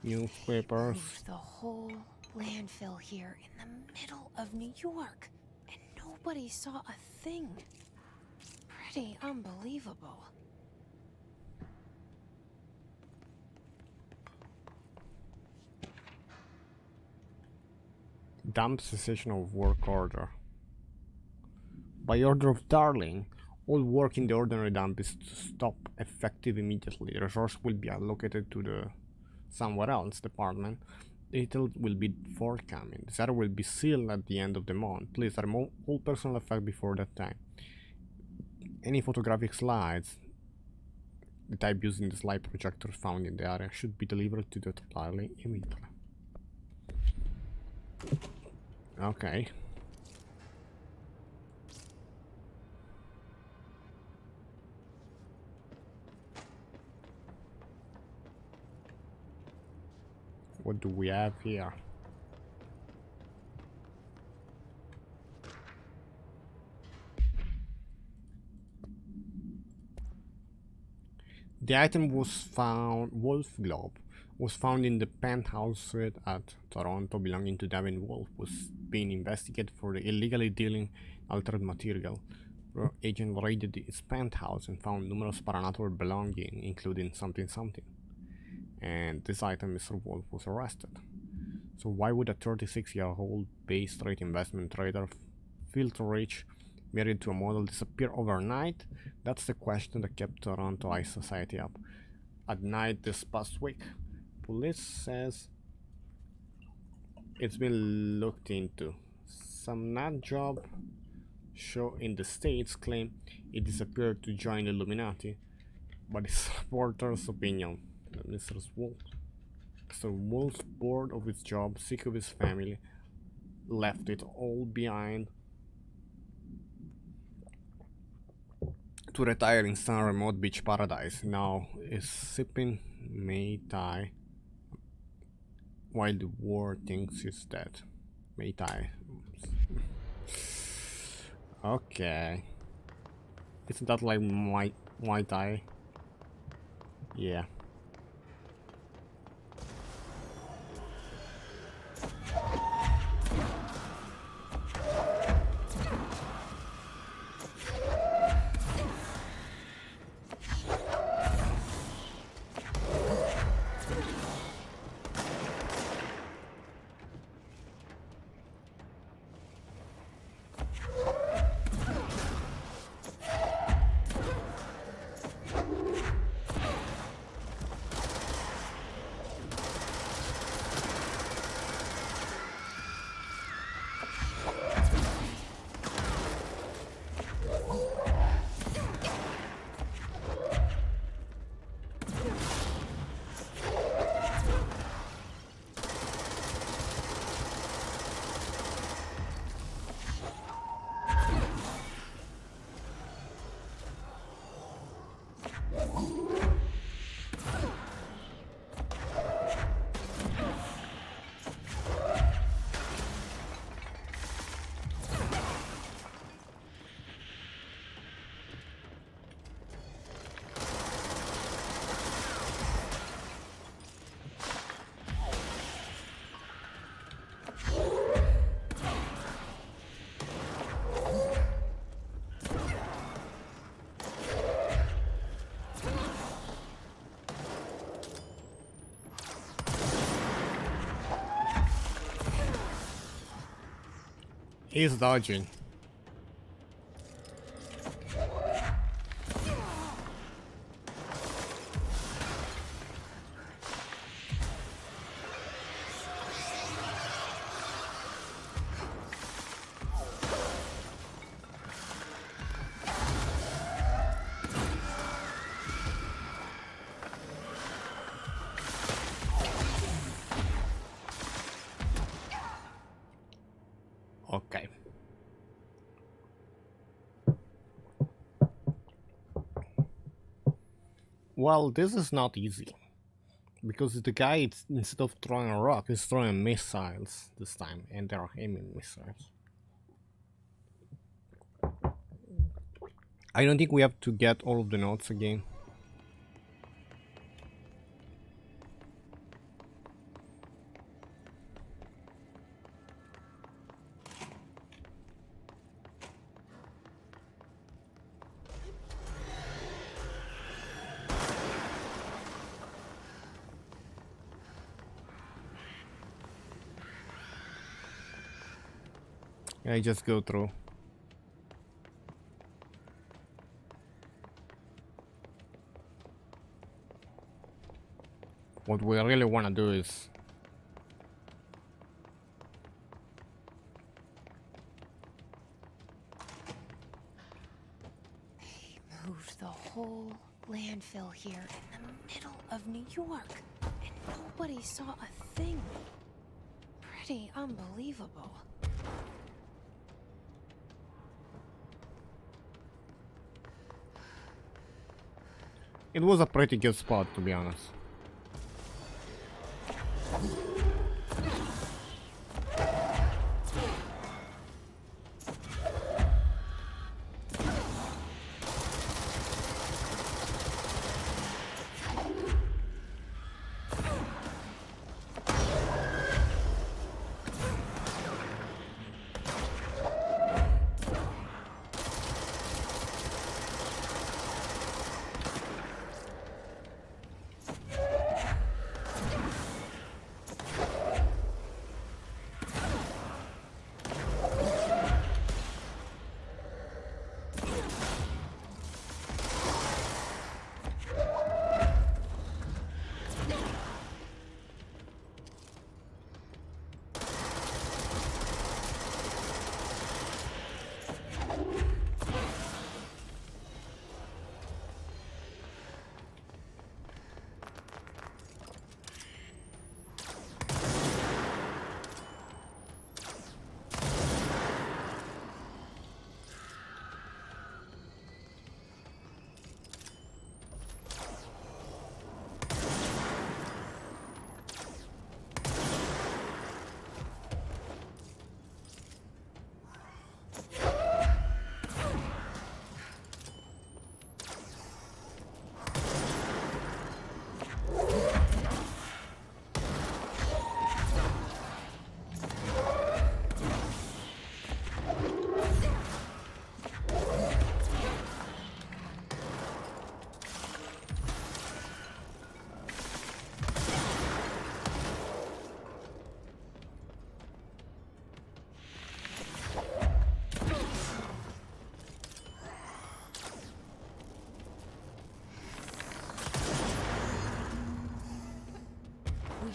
Newspapers. Moved the whole landfill here in the middle of New York, and nobody saw a thing. Pretty unbelievable. Dump cessation of work order. By order of Darling, all work in the Ordinary dump is to stop effective immediately. The resource will be allocated to the somewhere else department. Details will be forthcoming. The server will be sealed at the end of the month. Please remove all personal effects before that time. Any photographic slides, the type used in the slide projectors found in the area, should be delivered to the Darling immediately. Okay. What do we have here? The item was found, Wolf Globe, was found in the penthouse suite at Toronto belonging to Devin Wolf, was being investigated for illegally dealing altered material. Our agent raided his penthouse and found numerous paranatural belongings, including something. And this item, Mr. Wolf was arrested. So why would a 36-year-old Bay Street investment trader filter rich, married to a model, disappear overnight? That's the question that kept Toronto High Society up at night this past week. Police says it's been looked into. Some nut job show in the States claim it disappeared to join the Illuminati, but its reporter's opinion that Mr. Wolf's bored of his job, sick of his family, left it all behind to retire in some remote beach paradise. Now is sipping Mai Tai while the war thinks he's dead. Mai Tai. Okay. Isn't that like Muay Thai? Yeah. He's dodging. Okay. Well, this is not easy. Because the guy, instead of throwing a rock, is throwing missiles this time. And they are aiming missiles. I don't think we have to get all of the notes again. I just go through. What we really want to do is They moved the whole landfill here in the middle of New York, and nobody saw a thing. Pretty unbelievable. it was a pretty good spot, to be honest.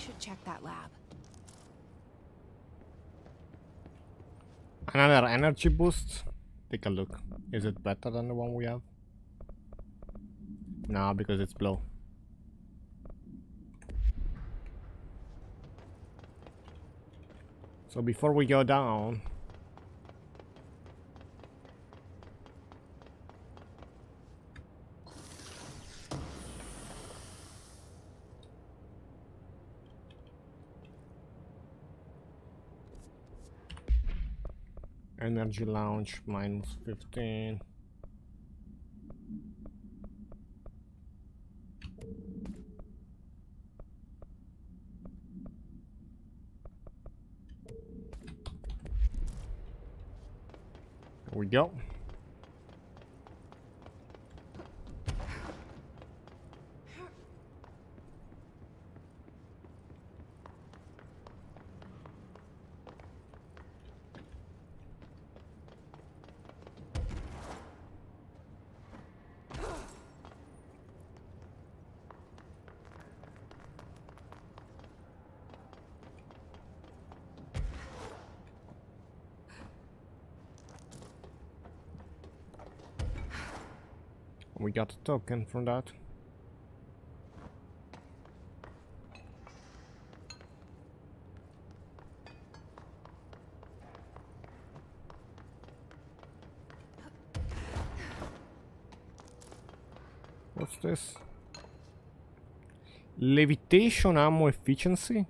should check that lab. Another energy boost. Take a look. Is it better than the one we have? No, because it's blue. So before we go down, energy launch minus 15. Here we go. We got a token from that. What's this? Levitation ammo efficiency?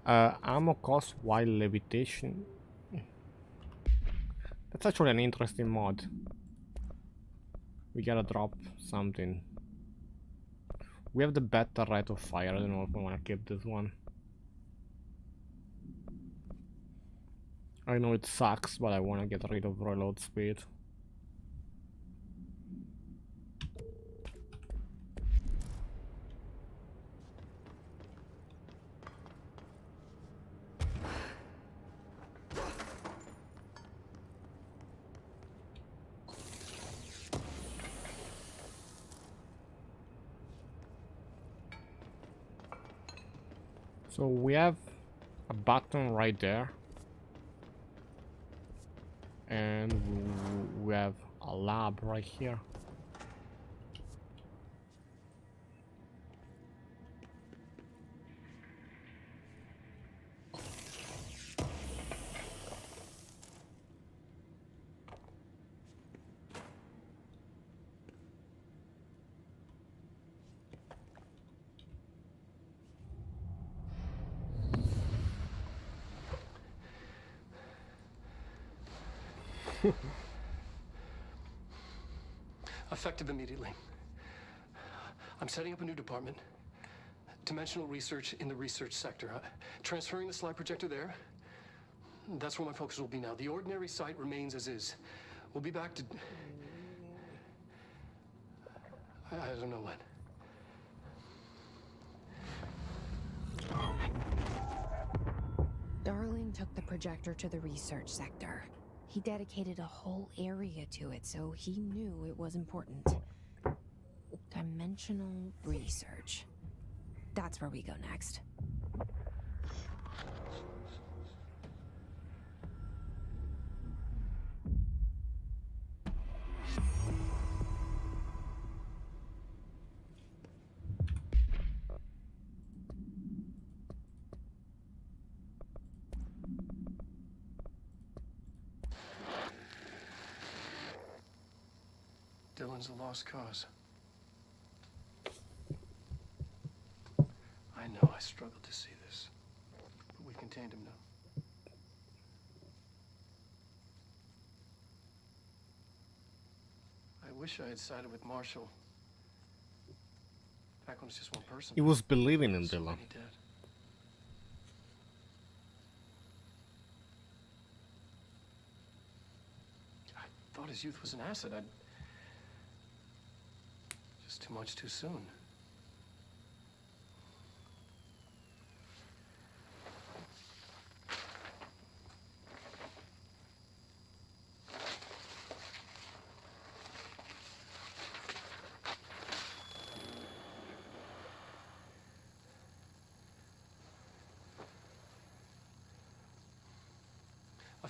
Ammo cost while levitation. That's actually an interesting mod. We gotta drop something. We have the better rate of fire. I don't know if I wanna keep this one. I know it sucks, but I wanna get rid of reload speed. So we have a button right there, and we have a lab right here. Effective immediately. I'm setting up a new department. Dimensional research in the research sector. Transferring the slide projector there. That's where my focus will be now. The ordinary site remains as is. We'll be back to... I don't know when. Darling took the projector to the research sector. He dedicated a whole area to it, so he knew it was important. Dimensional research. That's where we go next. Dylan's a lost cause. I know I struggled to see this, but we contained him now. I wish I had sided with Marshall. Back when it was just one person. He was believing in So Dylan. many dead. I thought his youth was an asset. Just too much too soon.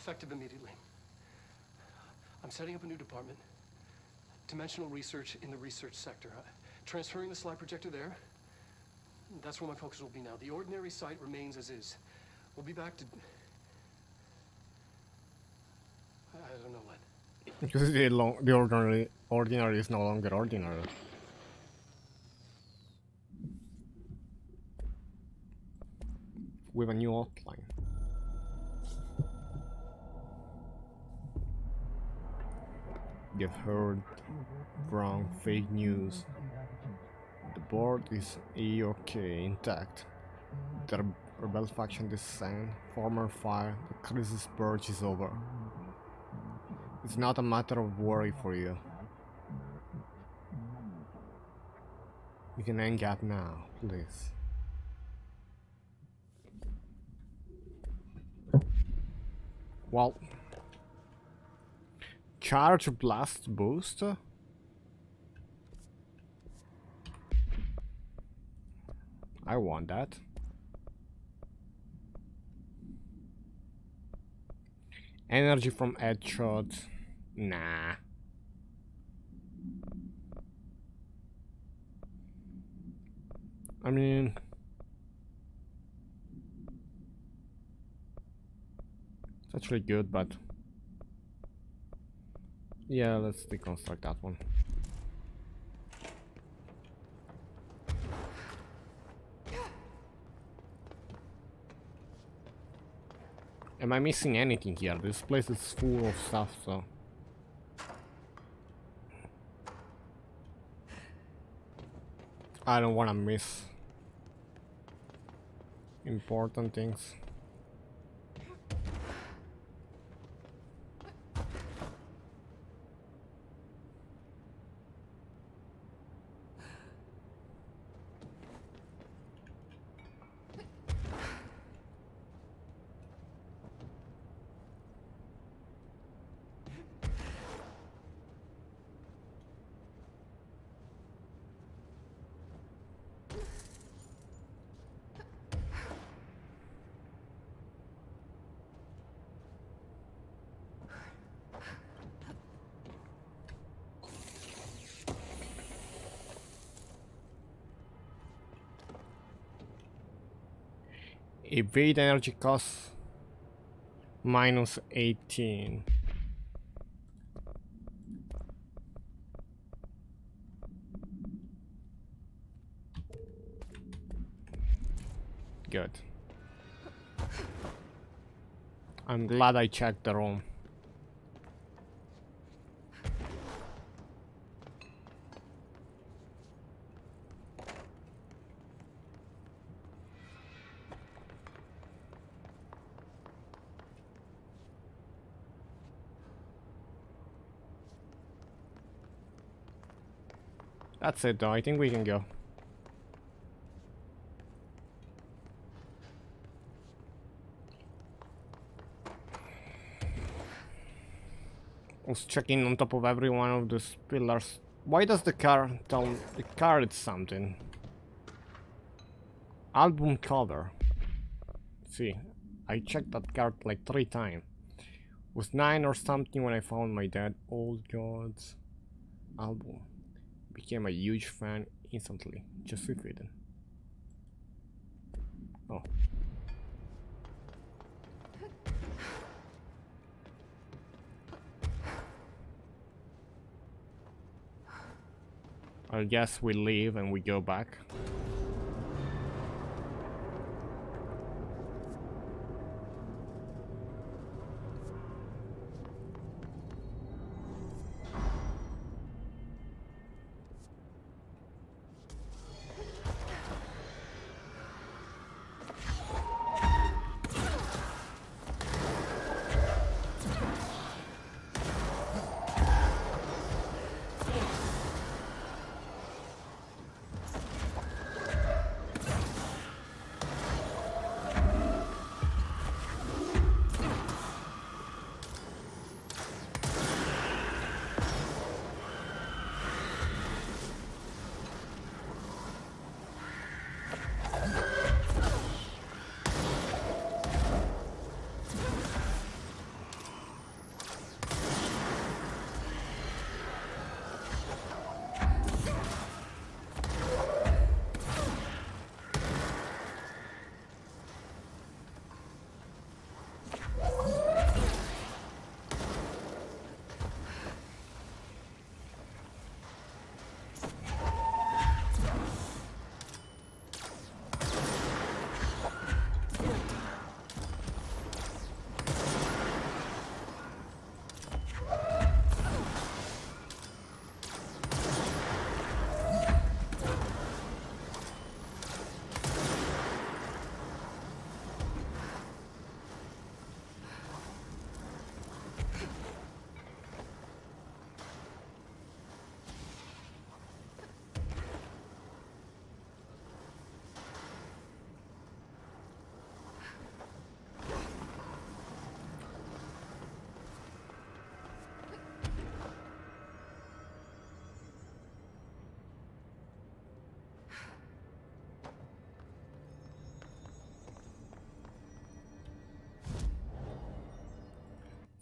effective immediately. I'm setting up a new department. Dimensional research in the research sector. Transferring the slide projector there. That's where my focus will be now. The ordinary site remains as is. We'll be back to... I don't know when. Because the ordinary is no longer ordinary. With a new outline. You've heard wrong, fake news. The board is A-OK, intact. The rebel faction descend, former fire, the crisis purge is over. It's not a matter of worry for you. You can hang up now, please. Well, charge blast boost. I want that. Energy from headshots. Nah. I mean, it's actually good, but yeah, let's deconstruct that one. Am I missing anything here? This place is full of stuff, so... I don't want to miss important things. Evade energy cost minus 18. Good. I'm glad I checked the room. That's it though, I think we can go. I was checking on top of every one of these pillars. Why does the car tell the car it's something? Album cover. See, I checked that card like 3 times. It was 9 or something when I found my dad. Old Gods album. Became a huge fan instantly. Just with it. Oh. I guess we leave and we go back.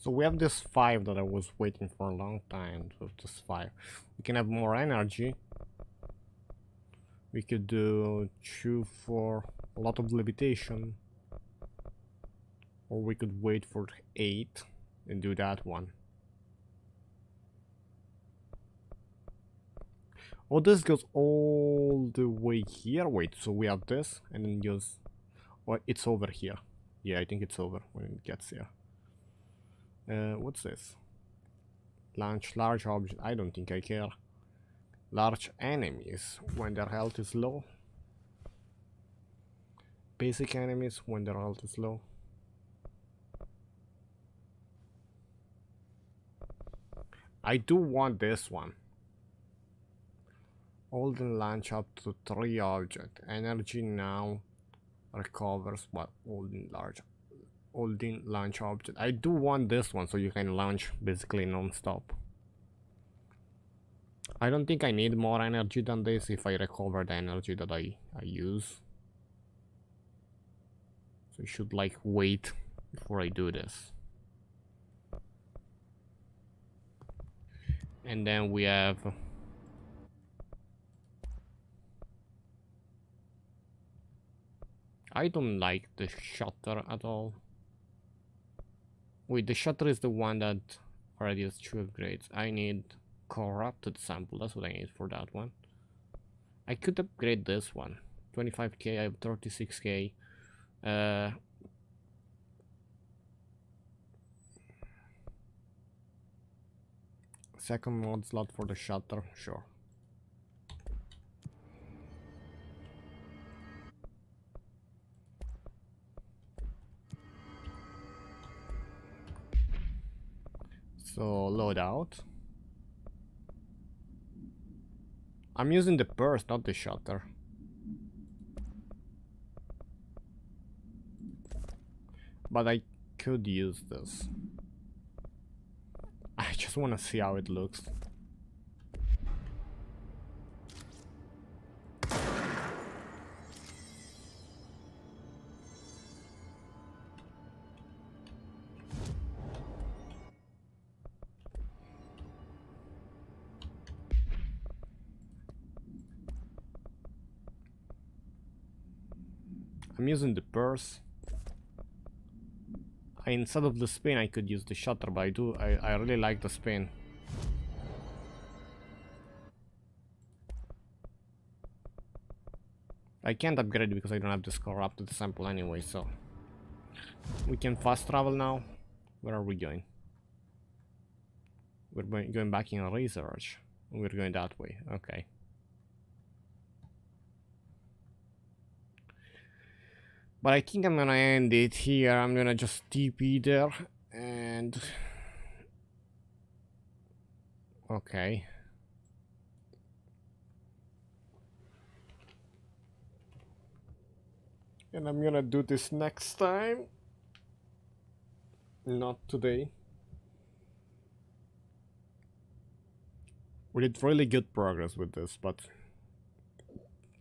So we have this 5 that I was waiting for a long time. So this 5. We can have more energy. We could do 2 for a lot of levitation. Or we could wait for 8 and do that one. Oh, this goes all the way here. Wait, so we have this and then just... Oh, it's over here. Yeah, I think it's over when it gets here. What's this? Launch large object. I don't think I care. Large enemies when their health is low. Basic enemies when their health is low. I do want this one. Hold and launch up to 3 objects. Energy now recovers while holding launch object. I do want this one so you can launch basically non-stop. I don't think I need more energy than this if I recover the energy that I use. So I should like wait before I do this. And then we have... I don't like the shutter at all. Wait, the shutter is the one that already has 2 upgrades. I need corrupted sample. That's what I need for that one. I could upgrade this one. 25k, I have 36k. Second mod slot for the shutter, sure. So loadout. I'm using the burst, not the shutter. But I could use this. I just want to see how it looks. I'm using the purse. Instead of the spin I could use the shutter, but I really like the spin. I can't upgrade it because I don't have this corrupted sample anyway, so we can fast travel now. Where are we going? We're going back in research. We're going that way, okay. But I think I'm gonna end it here. I'm gonna just TP there and... Okay. And I'm gonna do this next time. Not today. We did really good progress with this, but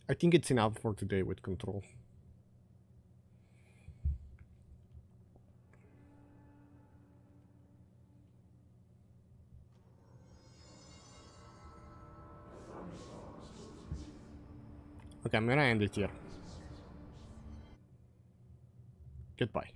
I think it's enough for today with control. Okay, I'm gonna end it here. Goodbye.